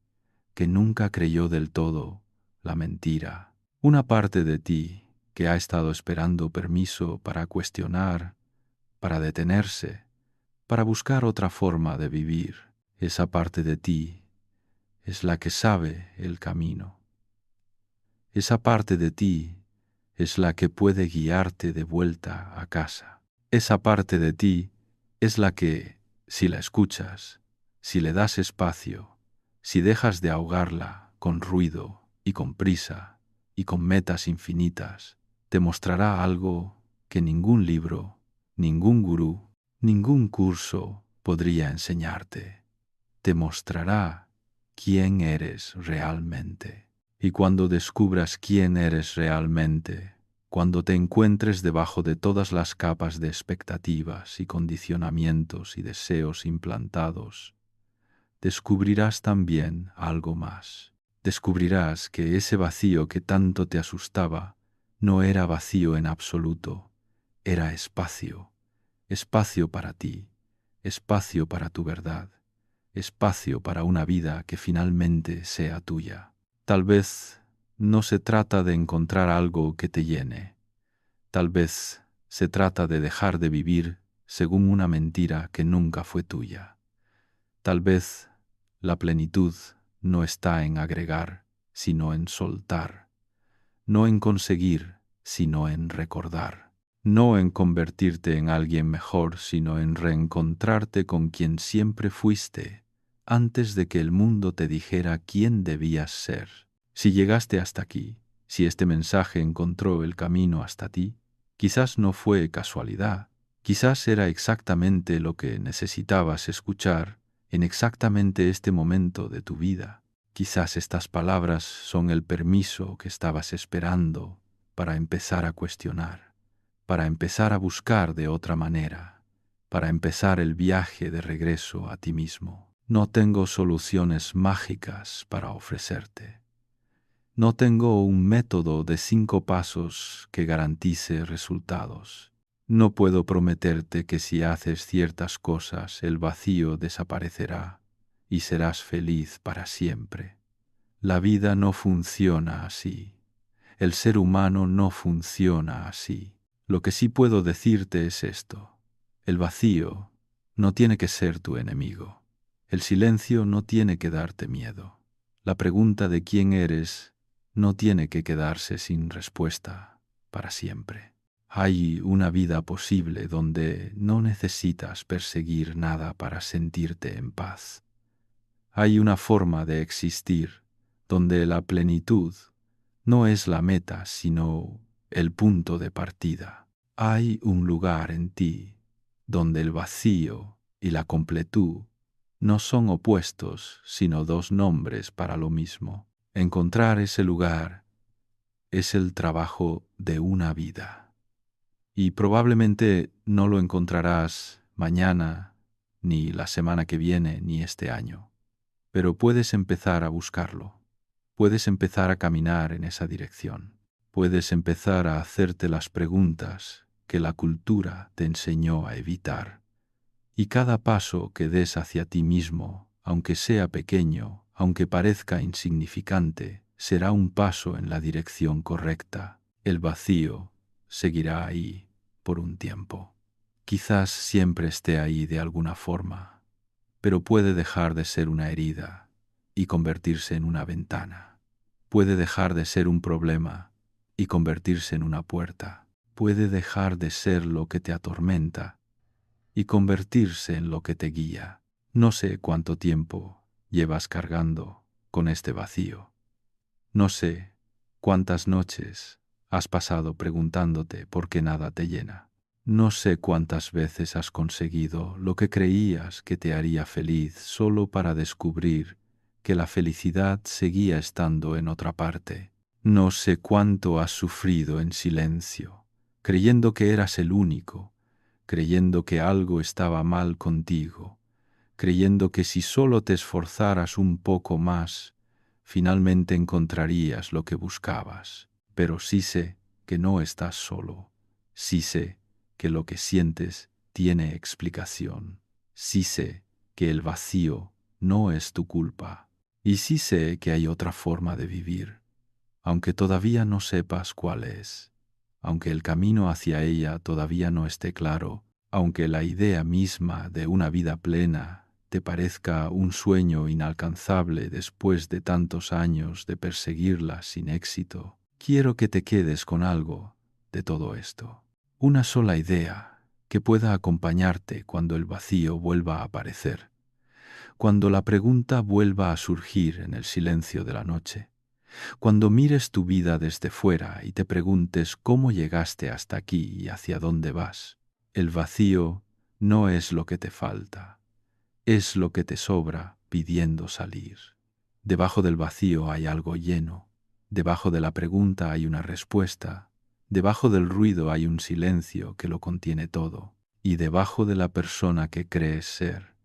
que nunca creyó del todo la mentira, una parte de ti que ha estado esperando permiso para cuestionar, para detenerse, para buscar otra forma de vivir. Esa parte de ti es la que sabe el camino. Esa parte de ti es la que puede guiarte de vuelta a casa. Esa parte de ti es la que, si la escuchas, si le das espacio, si dejas de ahogarla con ruido y con prisa y con metas infinitas, te mostrará algo que ningún libro, ningún gurú, ningún curso podría enseñarte. Te mostrará quién eres realmente. Y cuando descubras quién eres realmente, cuando te encuentres debajo de todas las capas de expectativas y condicionamientos y deseos implantados, descubrirás también algo más. Descubrirás que ese vacío que tanto te asustaba no era vacío en absoluto, era espacio, espacio para ti, espacio para tu verdad, espacio para una vida que finalmente sea tuya. Tal vez no se trata de encontrar algo que te llene, tal vez se trata de dejar de vivir según una mentira que nunca fue tuya. Tal vez la plenitud no está en agregar, sino en soltar, no en conseguir, sino en recordar, no en convertirte en alguien mejor, sino en reencontrarte con quien siempre fuiste, antes de que el mundo te dijera quién debías ser. Si llegaste hasta aquí, si este mensaje encontró el camino hasta ti, quizás no fue casualidad, quizás era exactamente lo que necesitabas escuchar en exactamente este momento de tu vida. Quizás estas palabras son el permiso que estabas esperando para empezar a cuestionar, para empezar a buscar de otra manera, para empezar el viaje de regreso a ti mismo. No tengo soluciones mágicas para ofrecerte. No tengo un método de 5 pasos que garantice resultados. No puedo prometerte que si haces ciertas cosas el vacío desaparecerá y serás feliz para siempre. La vida no funciona así. El ser humano no funciona así. Lo que sí puedo decirte es esto. El vacío no tiene que ser tu enemigo. El silencio no tiene que darte miedo. La pregunta de quién eres no tiene que quedarse sin respuesta para siempre. Hay una vida posible donde no necesitas perseguir nada para sentirte en paz. Hay una forma de existir donde la plenitud no es la meta, sino el punto de partida. Hay un lugar en ti donde el vacío y la completud no son opuestos, sino dos nombres para lo mismo. Encontrar ese lugar es el trabajo de una vida. Y probablemente no lo encontrarás mañana, ni la semana que viene, ni este año. Pero puedes empezar a buscarlo. Puedes empezar a caminar en esa dirección. Puedes empezar a hacerte las preguntas que la cultura te enseñó a evitar. Y cada paso que des hacia ti mismo, aunque sea pequeño, aunque parezca insignificante, será un paso en la dirección correcta. El vacío seguirá ahí por un tiempo. Quizás siempre esté ahí de alguna forma, pero puede dejar de ser una herida y convertirse en una ventana. Puede dejar de ser un problema y convertirse en una puerta. Puede dejar de ser lo que te atormenta y convertirse en lo que te guía. No sé cuánto tiempo llevas cargando con este vacío. No sé cuántas noches has pasado preguntándote por qué nada te llena. No sé cuántas veces has conseguido lo que creías que te haría feliz solo para descubrir que la felicidad seguía estando en otra parte. No sé cuánto has sufrido en silencio, creyendo que eras el único, creyendo que algo estaba mal contigo, creyendo que si solo te esforzaras un poco más, finalmente encontrarías lo que buscabas. Pero sí sé que no estás solo. Sí sé que lo que sientes tiene explicación. Sí sé que el vacío no es tu culpa. Y sí sé que hay otra forma de vivir, aunque todavía no sepas cuál es, aunque el camino hacia ella todavía no esté claro, aunque la idea misma de una vida plena te parezca un sueño inalcanzable después de tantos años de perseguirla sin éxito. Quiero que te quedes con algo de todo esto. Una sola idea que pueda acompañarte cuando el vacío vuelva a aparecer, cuando la pregunta vuelva a surgir en el silencio de la noche, cuando mires tu vida desde fuera y te preguntes cómo llegaste hasta aquí y hacia dónde vas. El vacío no es lo que te falta, es lo que te sobra pidiendo salir. Debajo del vacío hay algo lleno, debajo de la pregunta hay una respuesta, debajo del ruido hay un silencio que lo contiene todo, y debajo de la persona que crees ser,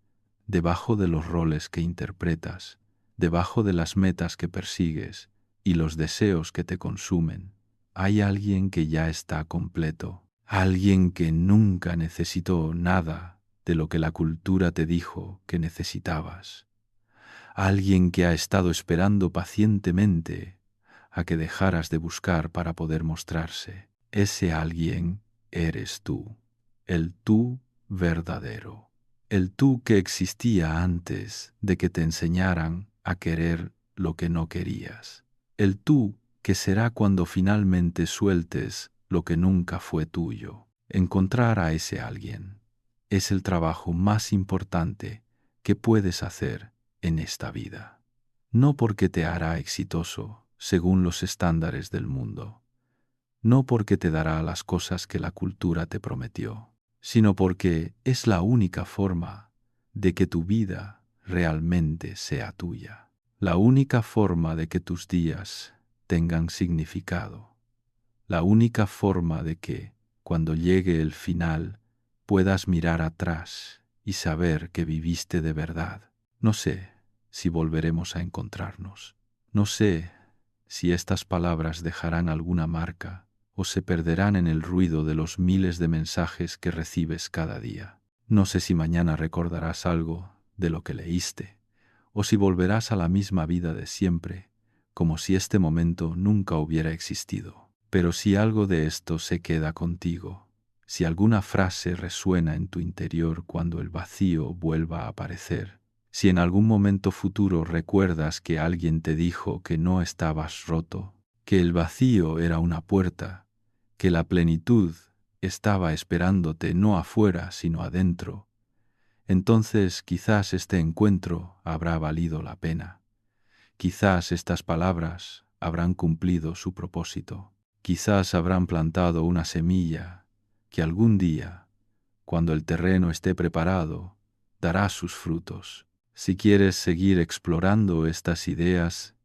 debajo de los roles que interpretas, debajo de las metas que persigues y los deseos que te consumen, hay alguien que ya está completo, alguien que nunca necesitó nada de lo que la cultura te dijo que necesitabas, alguien que ha estado esperando pacientemente a que dejaras de buscar para poder mostrarse. Ese alguien eres tú, el tú verdadero, el tú que existía antes de que te enseñaran a querer lo que no querías, el tú que será cuando finalmente sueltes lo que nunca fue tuyo. Encontrar a ese alguien es el trabajo más importante que puedes hacer en esta vida. No porque te hará exitoso según los estándares del mundo, no porque te dará las cosas que la cultura te prometió, sino porque es la única forma de que tu vida realmente sea tuya, la única forma de que tus días tengan significado, la única forma de que, cuando llegue el final, puedas mirar atrás y saber que viviste de verdad. No sé si volveremos a encontrarnos. No sé si estas palabras dejarán alguna marca o se perderán en el ruido de los miles de mensajes que recibes cada día. No sé si mañana recordarás algo de lo que leíste o si volverás a la misma vida de siempre, como si este momento nunca hubiera existido. Pero si algo de esto se queda contigo, si alguna frase resuena en tu interior cuando el vacío vuelva a aparecer, si en algún momento futuro recuerdas que alguien te dijo que no estabas roto, que el vacío era una puerta, que la plenitud estaba esperándote no afuera sino adentro, entonces quizás este encuentro habrá valido la pena. Quizás estas palabras habrán cumplido su propósito. Quizás habrán plantado una semilla que algún día, cuando el terreno esté preparado, dará sus frutos. Si quieres seguir explorando estas ideas,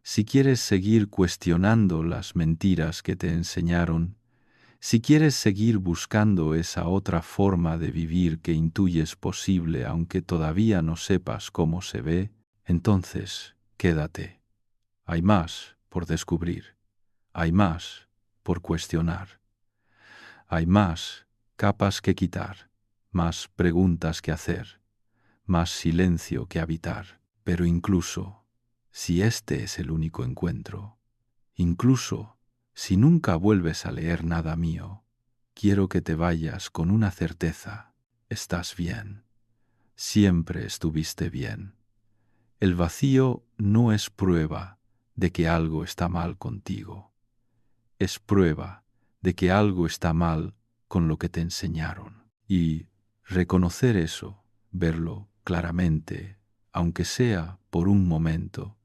si quieres seguir cuestionando las mentiras que te enseñaron, si quieres seguir buscando esa otra forma de vivir que intuyes posible aunque todavía no sepas cómo se ve, entonces quédate. Hay más por descubrir, hay más por cuestionar, hay más capas que quitar, más preguntas que hacer, más silencio que habitar. Pero incluso si este es el único encuentro, incluso si nunca vuelves a leer nada mío, quiero que te vayas con una certeza: estás bien, siempre estuviste bien. El vacío no es prueba de que algo está mal contigo, es prueba de que algo está mal con lo que te enseñaron. Y reconocer eso, verlo claramente, aunque sea por un momento,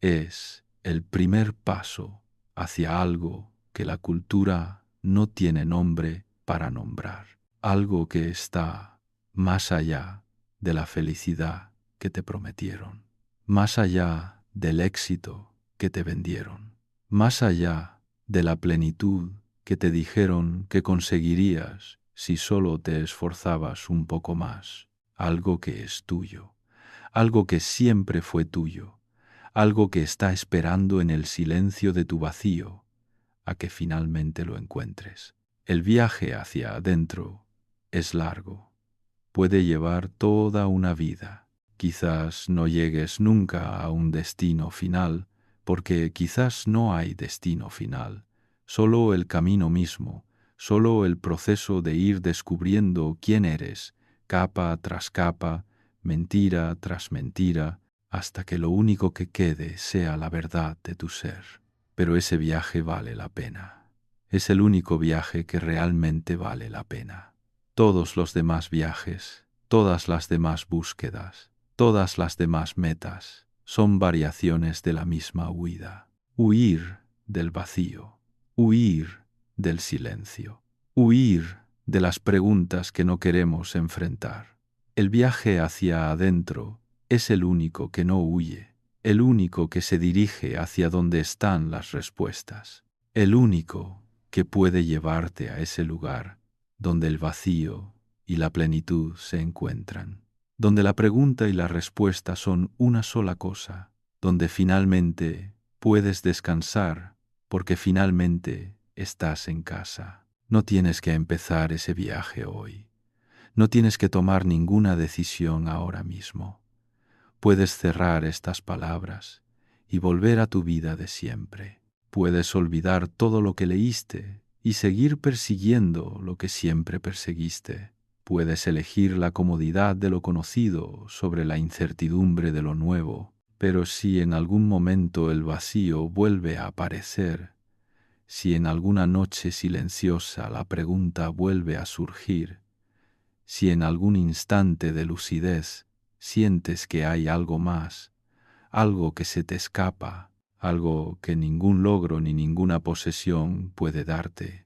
es el primer paso hacia algo que la cultura no tiene nombre para nombrar, algo que está más allá de la felicidad que te prometieron, más allá del éxito que te vendieron, más allá de la plenitud que te dijeron que conseguirías si solo te esforzabas un poco más, algo que es tuyo, algo que siempre fue tuyo, algo que está esperando en el silencio de tu vacío a que finalmente lo encuentres. El viaje hacia adentro es largo, puede llevar toda una vida. Quizás no llegues nunca a un destino final, porque quizás no hay destino final, solo el camino mismo, solo el proceso de ir descubriendo quién eres, capa tras capa, mentira tras mentira, hasta que lo único que quede sea la verdad de tu ser. Pero ese viaje vale la pena. Es el único viaje que realmente vale la pena. Todos los demás viajes, todas las demás búsquedas, todas las demás metas son variaciones de la misma huida. Huir del vacío, huir del silencio, huir de las preguntas que no queremos enfrentar. El viaje hacia adentro es el único que no huye, el único que se dirige hacia donde están las respuestas, el único que puede llevarte a ese lugar donde el vacío y la plenitud se encuentran, donde la pregunta y la respuesta son una sola cosa, donde finalmente puedes descansar porque finalmente estás en casa. No tienes que empezar ese viaje hoy. No tienes que tomar ninguna decisión ahora mismo. Puedes cerrar estas palabras y volver a tu vida de siempre. Puedes olvidar todo lo que leíste y seguir persiguiendo lo que siempre perseguiste. Puedes elegir la comodidad de lo conocido sobre la incertidumbre de lo nuevo, pero si en algún momento el vacío vuelve a aparecer, si en alguna noche silenciosa la pregunta vuelve a surgir, si en algún instante de lucidez sientes que hay algo más, algo que se te escapa, algo que ningún logro ni ninguna posesión puede darte,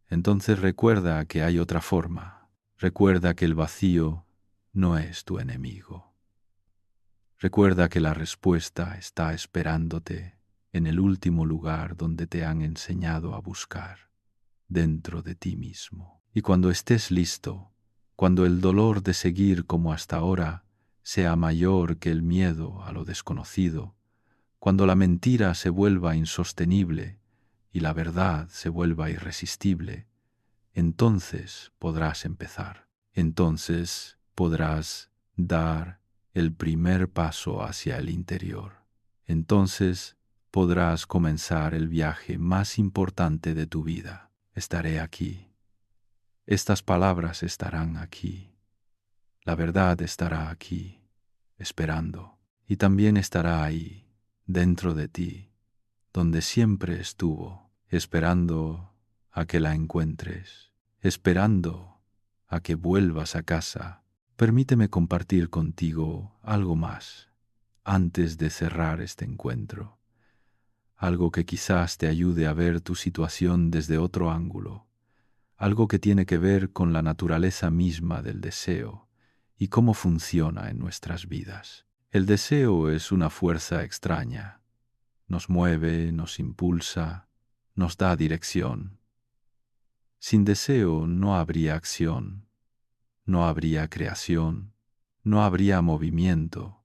entonces recuerda que hay otra forma. Recuerda que el vacío no es tu enemigo. Recuerda que la respuesta está esperándote en el último lugar donde te han enseñado a buscar, dentro de ti mismo. Y cuando estés listo, cuando el dolor de seguir como hasta ahora sea mayor que el miedo a lo desconocido, cuando la mentira se vuelva insostenible y la verdad se vuelva irresistible, entonces podrás empezar. Entonces podrás dar el primer paso hacia el interior. Entonces podrás comenzar el viaje más importante de tu vida. Estaré aquí. Estas palabras estarán aquí. La verdad estará aquí, esperando. Y también estará ahí, dentro de ti, donde siempre estuvo, esperando a que la encuentres, esperando a que vuelvas a casa. Permíteme compartir contigo algo más antes de cerrar este encuentro, algo que quizás te ayude a ver tu situación desde otro ángulo, algo que tiene que ver con la naturaleza misma del deseo y cómo funciona en nuestras vidas. El deseo es una fuerza extraña. Nos mueve, nos impulsa, nos da dirección. Sin deseo no habría acción, no habría creación, no habría movimiento.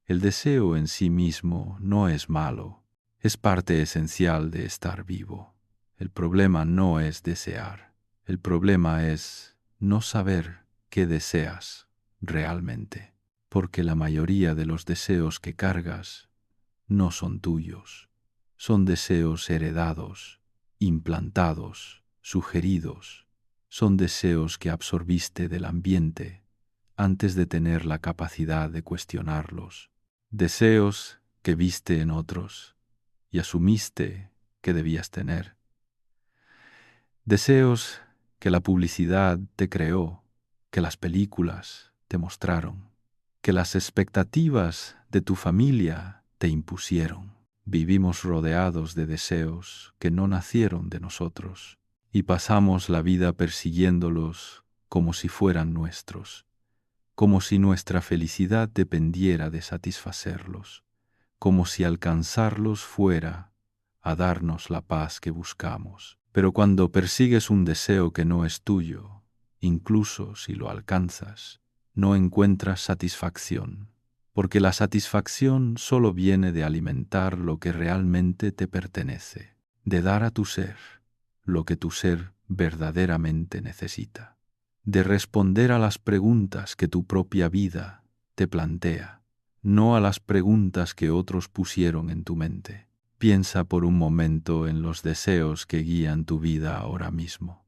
El deseo en sí mismo no es malo, es parte esencial de estar vivo. El problema no es desear, el problema es no saber qué deseas realmente, porque la mayoría de los deseos que cargas no son tuyos, son deseos heredados, implantados, sugeridos, son deseos que absorbiste del ambiente antes de tener la capacidad de cuestionarlos, deseos que viste en otros y asumiste que debías tener, deseos que la publicidad te creó, que las películas te mostraron, que las expectativas de tu familia te impusieron. Vivimos rodeados de deseos que no nacieron de nosotros y pasamos la vida persiguiéndolos como si fueran nuestros, como si nuestra felicidad dependiera de satisfacerlos, como si alcanzarlos fuera a darnos la paz que buscamos. Pero cuando persigues un deseo que no es tuyo, incluso si lo alcanzas, no encuentras satisfacción, porque la satisfacción solo viene de alimentar lo que realmente te pertenece, de dar a tu ser lo que tu ser verdaderamente necesita, de responder a las preguntas que tu propia vida te plantea, no a las preguntas que otros pusieron en tu mente. Piensa por un momento en los deseos que guían tu vida ahora mismo.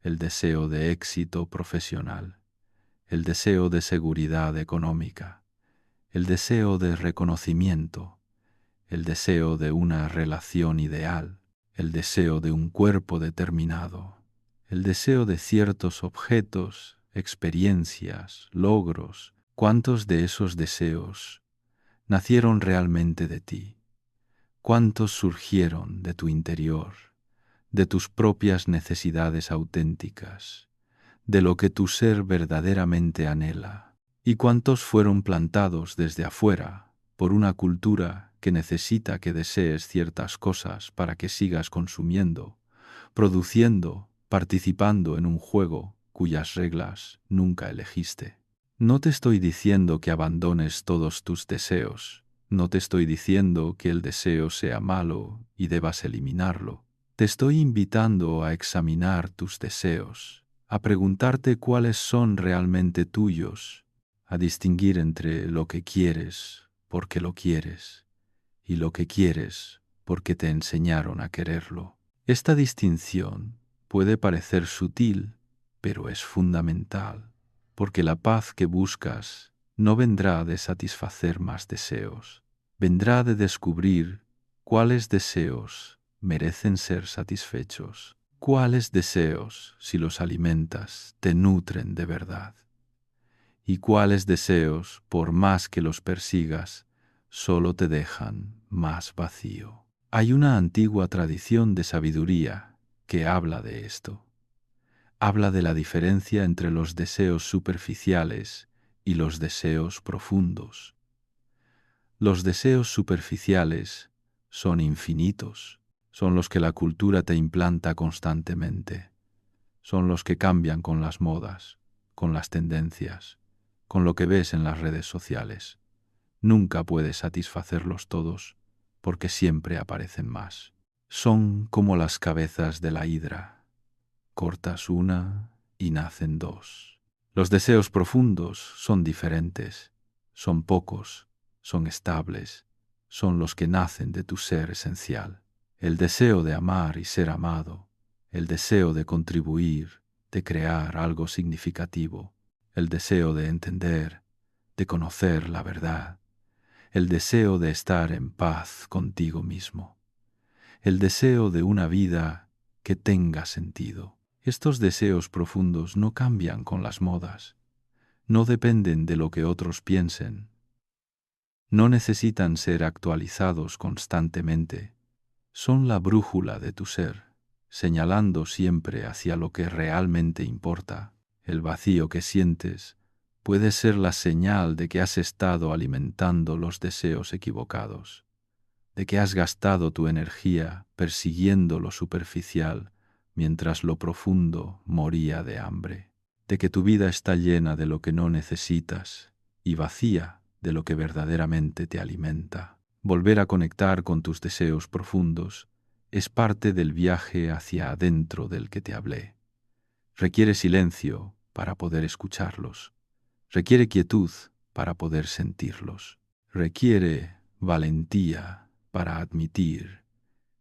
El deseo de éxito profesional, el deseo de seguridad económica, el deseo de reconocimiento, el deseo de una relación ideal, el deseo de un cuerpo determinado, el deseo de ciertos objetos, experiencias, logros. ¿Cuántos de esos deseos nacieron realmente de ti? ¿Cuántos surgieron de tu interior, de tus propias necesidades auténticas, de lo que tu ser verdaderamente anhela. ¿Y cuántos fueron plantados desde afuera por una cultura que necesita que desees ciertas cosas para que sigas consumiendo, produciendo, participando en un juego cuyas reglas nunca elegiste? No te estoy diciendo que abandones todos tus deseos, no te estoy diciendo que el deseo sea malo y debas eliminarlo. Te estoy invitando a examinar tus deseos, a preguntarte cuáles son realmente tuyos, a distinguir entre lo que quieres porque lo quieres y lo que quieres porque te enseñaron a quererlo. Esta distinción puede parecer sutil, pero es fundamental, porque la paz que buscas no vendrá de satisfacer más deseos, vendrá de descubrir cuáles deseos merecen ser satisfechos, cuáles deseos, si los alimentas, te nutren de verdad, y cuáles deseos, por más que los persigas, solo te dejan más vacío. Hay una antigua tradición de sabiduría que habla de esto. Habla de la diferencia entre los deseos superficiales y los deseos profundos. Los deseos superficiales son infinitos, son los que la cultura te implanta constantemente, son los que cambian con las modas, con las tendencias, con lo que ves en las redes sociales. Nunca puedes satisfacerlos todos, porque siempre aparecen más. Son como las cabezas de la hidra. Cortas una y nacen dos. Los deseos profundos son diferentes, son pocos, son estables, son los que nacen de tu ser esencial. El deseo de amar y ser amado, el deseo de contribuir, de crear algo significativo, el deseo de entender, de conocer la verdad, el deseo de estar en paz contigo mismo, el deseo de una vida que tenga sentido. Estos deseos profundos no cambian con las modas, no dependen de lo que otros piensen, no necesitan ser actualizados constantemente, son la brújula de tu ser, señalando siempre hacia lo que realmente importa. El vacío que sientes puede ser la señal de que has estado alimentando los deseos equivocados, de que has gastado tu energía persiguiendo lo superficial mientras lo profundo moría de hambre, de que tu vida está llena de lo que no necesitas y vacía de lo que verdaderamente te alimenta. Volver a conectar con tus deseos profundos es parte del viaje hacia adentro del que te hablé. Requiere silencio para poder escucharlos. Requiere quietud para poder sentirlos. Requiere valentía para admitir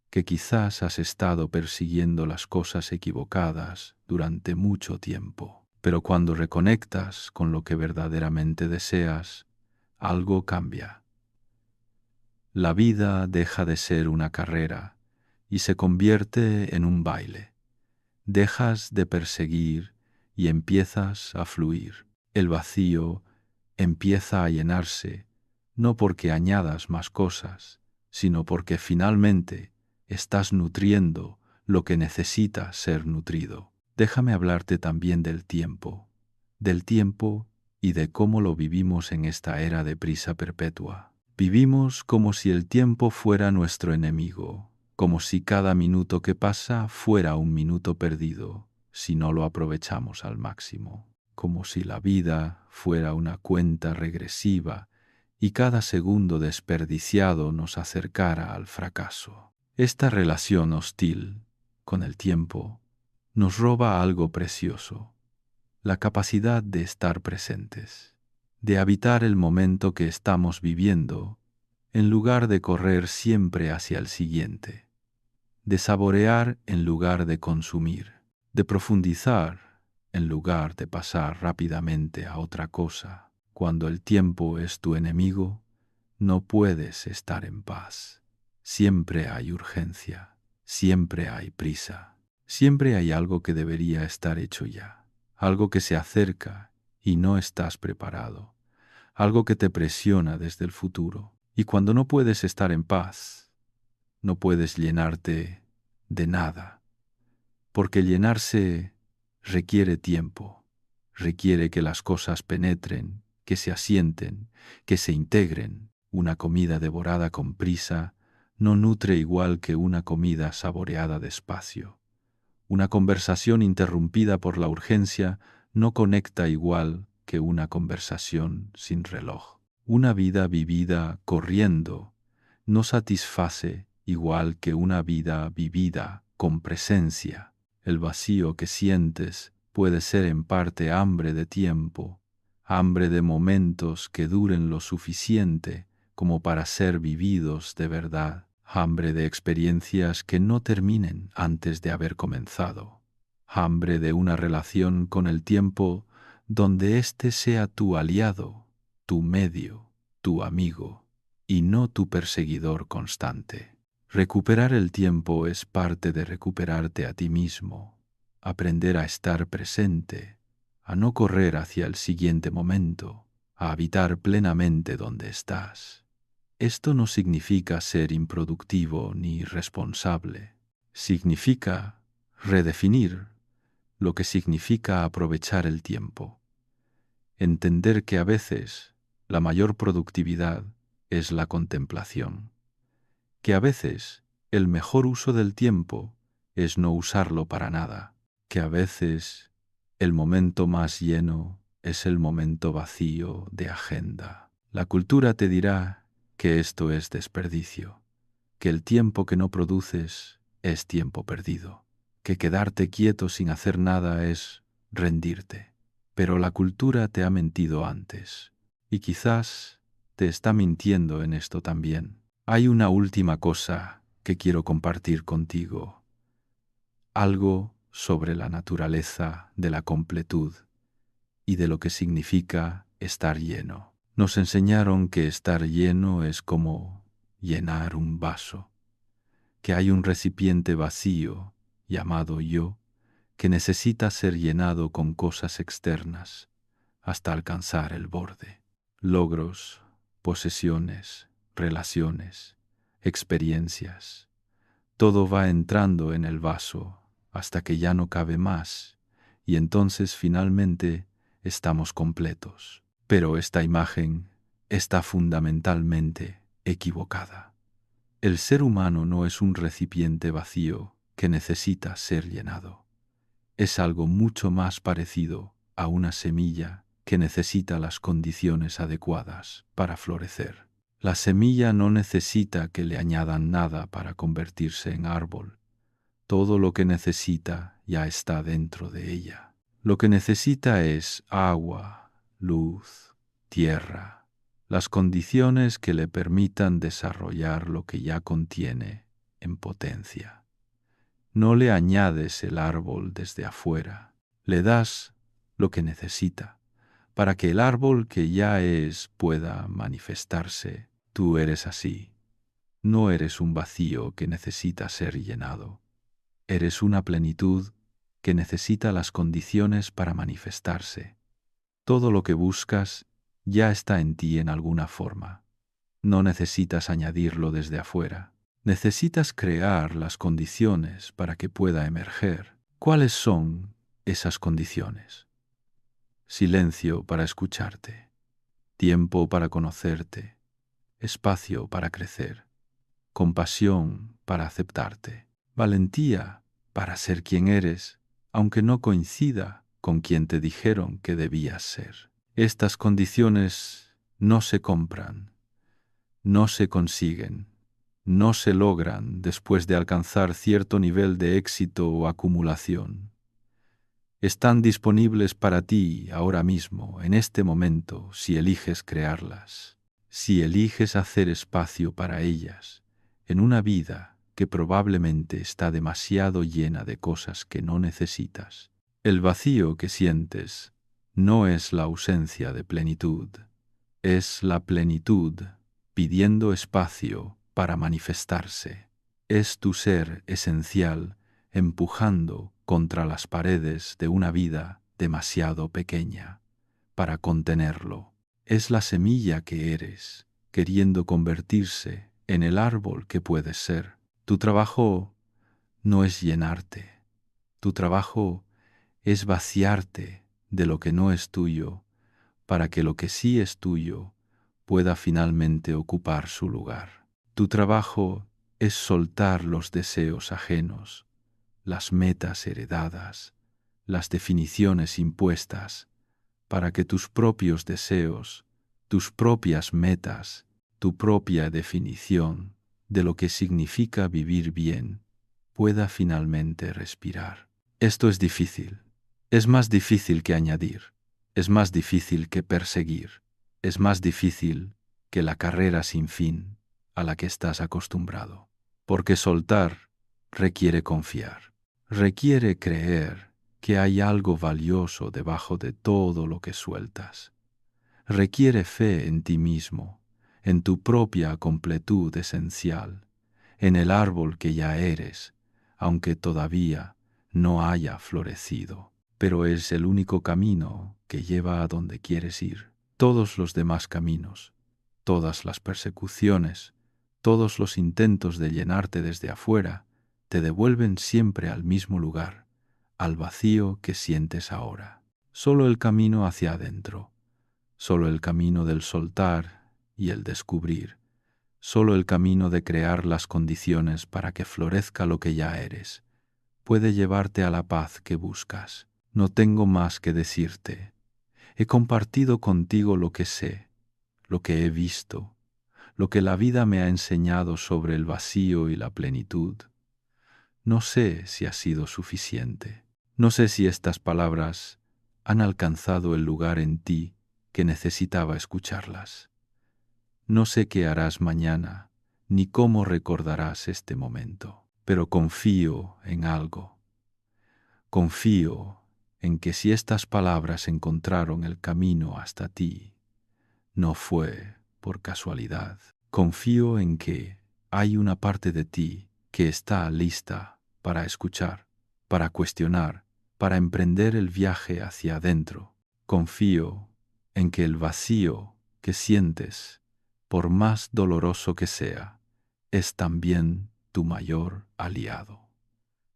que quizás has estado persiguiendo las cosas equivocadas durante mucho tiempo. Pero cuando reconectas con lo que verdaderamente deseas, algo cambia. La vida deja de ser una carrera y se convierte en un baile. Dejas de perseguir y empiezas a fluir. El vacío empieza a llenarse, no porque añadas más cosas, sino porque finalmente estás nutriendo lo que necesita ser nutrido. Déjame hablarte también del tiempo y de cómo lo vivimos en esta era de prisa perpetua. Vivimos como si el tiempo fuera nuestro enemigo, como si cada minuto que pasa fuera un minuto perdido si no lo aprovechamos al máximo, como si la vida fuera una cuenta regresiva y cada segundo desperdiciado nos acercara al fracaso. Esta relación hostil con el tiempo nos roba algo precioso, la capacidad de estar presentes, de habitar el momento que estamos viviendo en lugar de correr siempre hacia el siguiente, de saborear en lugar de consumir, de profundizar en lugar de pasar rápidamente a otra cosa. Cuando el tiempo es tu enemigo, no puedes estar en paz. Siempre hay urgencia, siempre hay prisa, siempre hay algo que debería estar hecho ya, algo que se acerca y no estás preparado, algo que te presiona desde el futuro. Y cuando no puedes estar en paz, no puedes llenarte de nada, porque llenarse requiere tiempo, requiere que las cosas penetren, que se asienten, que se integren. Una comida devorada con prisa no nutre igual que una comida saboreada despacio. Una conversación interrumpida por la urgencia no conecta igual que una conversación sin reloj. Una vida vivida corriendo no satisface igual que una vida vivida con presencia. El vacío que sientes puede ser en parte hambre de tiempo, hambre de momentos que duren lo suficiente como para ser vividos de verdad, hambre de experiencias que no terminen antes de haber comenzado, hambre de una relación con el tiempo donde éste sea tu aliado, tu medio, tu amigo, y no tu perseguidor constante. Recuperar el tiempo es parte de recuperarte a ti mismo, aprender a estar presente, a no correr hacia el siguiente momento, a habitar plenamente donde estás. Esto no significa ser improductivo ni irresponsable. Significa redefinir lo que significa aprovechar el tiempo. Entender que a veces la mayor productividad es la contemplación, que a veces el mejor uso del tiempo es no usarlo para nada, que a veces el momento más lleno es el momento vacío de agenda. La cultura te dirá que esto es desperdicio, que el tiempo que no produces es tiempo perdido, que quedarte quieto sin hacer nada es rendirte. Pero la cultura te ha mentido antes, y quizás te está mintiendo en esto también. Hay una última cosa que quiero compartir contigo, algo sobre la naturaleza de la completud y de lo que significa estar lleno. Nos enseñaron que estar lleno es como llenar un vaso, que hay un recipiente vacío, llamado yo, que necesita ser llenado con cosas externas hasta alcanzar el borde. Logros, posesiones, relaciones, experiencias, todo va entrando en el vaso hasta que ya no cabe más y entonces finalmente estamos completos. Pero esta imagen está fundamentalmente equivocada. El ser humano no es un recipiente vacío que necesita ser llenado. Es algo mucho más parecido a una semilla que necesita las condiciones adecuadas para florecer. La semilla no necesita que le añadan nada para convertirse en árbol. Todo lo que necesita ya está dentro de ella. Lo que necesita es agua, luz, tierra, las condiciones que le permitan desarrollar lo que ya contiene en potencia. No le añades el árbol desde afuera, le das lo que necesita para que el árbol que ya es pueda manifestarse. Tú eres así. No eres un vacío que necesita ser llenado. Eres una plenitud que necesita las condiciones para manifestarse. Todo lo que buscas ya está en ti en alguna forma. No necesitas añadirlo desde afuera. Necesitas crear las condiciones para que pueda emerger. ¿Cuáles son esas condiciones? Silencio para escucharte, tiempo para conocerte, espacio para crecer, compasión para aceptarte, valentía para ser quien eres, aunque no coincida con quien te dijeron que debías ser. Estas condiciones no se compran, no se consiguen, no se logran después de alcanzar cierto nivel de éxito o acumulación. Están disponibles para ti ahora mismo, en este momento, si eliges crearlas, si eliges hacer espacio para ellas, en una vida que probablemente está demasiado llena de cosas que no necesitas. El vacío que sientes no es la ausencia de plenitud, es la plenitud pidiendo espacio para manifestarse. Es tu ser esencial empujando contra las paredes de una vida demasiado pequeña para contenerlo. Es la semilla que eres, queriendo convertirse en el árbol que puedes ser. Tu trabajo no es llenarte. Tu trabajo es vaciarte de lo que no es tuyo para que lo que sí es tuyo pueda finalmente ocupar su lugar. Tu trabajo es soltar los deseos ajenos, las metas heredadas, las definiciones impuestas, para que tus propios deseos, tus propias metas, tu propia definición de lo que significa vivir bien, pueda finalmente respirar. Esto es difícil. Es más difícil que añadir. Es más difícil que perseguir. Es más difícil que la carrera sin fin a la que estás acostumbrado. Porque soltar requiere confiar. Requiere creer que hay algo valioso debajo de todo lo que sueltas. Requiere fe en ti mismo, en tu propia completud esencial, en el árbol que ya eres, aunque todavía no haya florecido. Pero es el único camino que lleva a donde quieres ir. Todos los demás caminos, todas las persecuciones, todos los intentos de llenarte desde afuera, te devuelven siempre al mismo lugar, al vacío que sientes ahora. Solo el camino hacia adentro, solo el camino del soltar y el descubrir, solo el camino de crear las condiciones para que florezca lo que ya eres, puede llevarte a la paz que buscas. No tengo más que decirte. He compartido contigo lo que sé, lo que he visto, lo que la vida me ha enseñado sobre el vacío y la plenitud. No sé si ha sido suficiente. No sé si estas palabras han alcanzado el lugar en ti que necesitaba escucharlas. No sé qué harás mañana, ni cómo recordarás este momento, pero confío en algo. Confío en que si estas palabras encontraron el camino hasta ti, no fue por casualidad. Confío en que hay una parte de ti que está lista para escuchar, para cuestionar, para emprender el viaje hacia adentro. Confío en que el vacío que sientes, por más doloroso que sea, es también tu mayor aliado.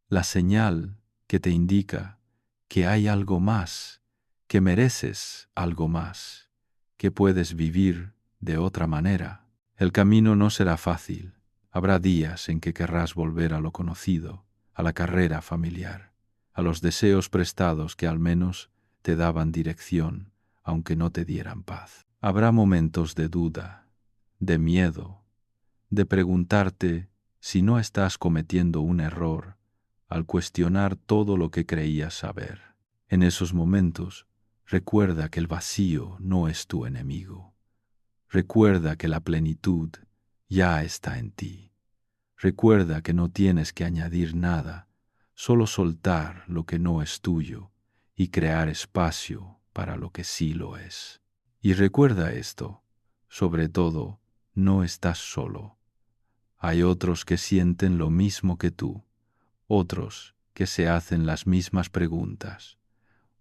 La señal que te indica que hay algo más, que mereces algo más, que puedes vivir de otra manera. El camino no será fácil. Habrá días en que querrás volver a lo conocido, a la carrera familiar, a los deseos prestados que al menos te daban dirección, aunque no te dieran paz. Habrá momentos de duda, de miedo, de preguntarte si no estás cometiendo un error al cuestionar todo lo que creías saber. En esos momentos, recuerda que el vacío no es tu enemigo. Recuerda que la plenitud ya está en ti. Recuerda que no tienes que añadir nada, solo soltar lo que no es tuyo y crear espacio para lo que sí lo es. Y recuerda esto, sobre todo, no estás solo. Hay otros que sienten lo mismo que tú, otros que se hacen las mismas preguntas,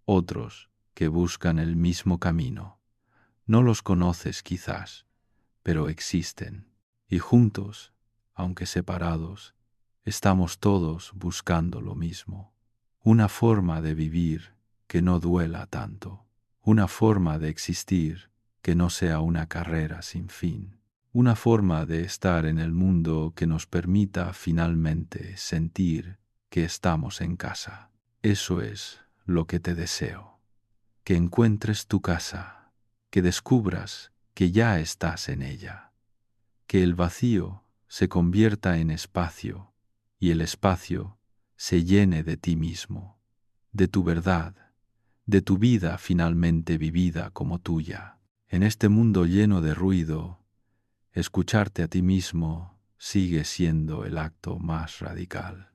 otros que buscan el mismo camino. No los conoces quizás, pero existen. Y juntos, aunque separados, estamos todos buscando lo mismo. Una forma de vivir que no duela tanto. Una forma de existir que no sea una carrera sin fin. Una forma de estar en el mundo que nos permita finalmente sentir que estamos en casa. Eso es lo que te deseo. Que encuentres tu casa, que descubras que ya estás en ella, que el vacío se convierta en espacio y el espacio se llene de ti mismo, de tu verdad, de tu vida finalmente vivida como tuya. En este mundo lleno de ruido, escucharte a ti mismo sigue siendo el acto más radical.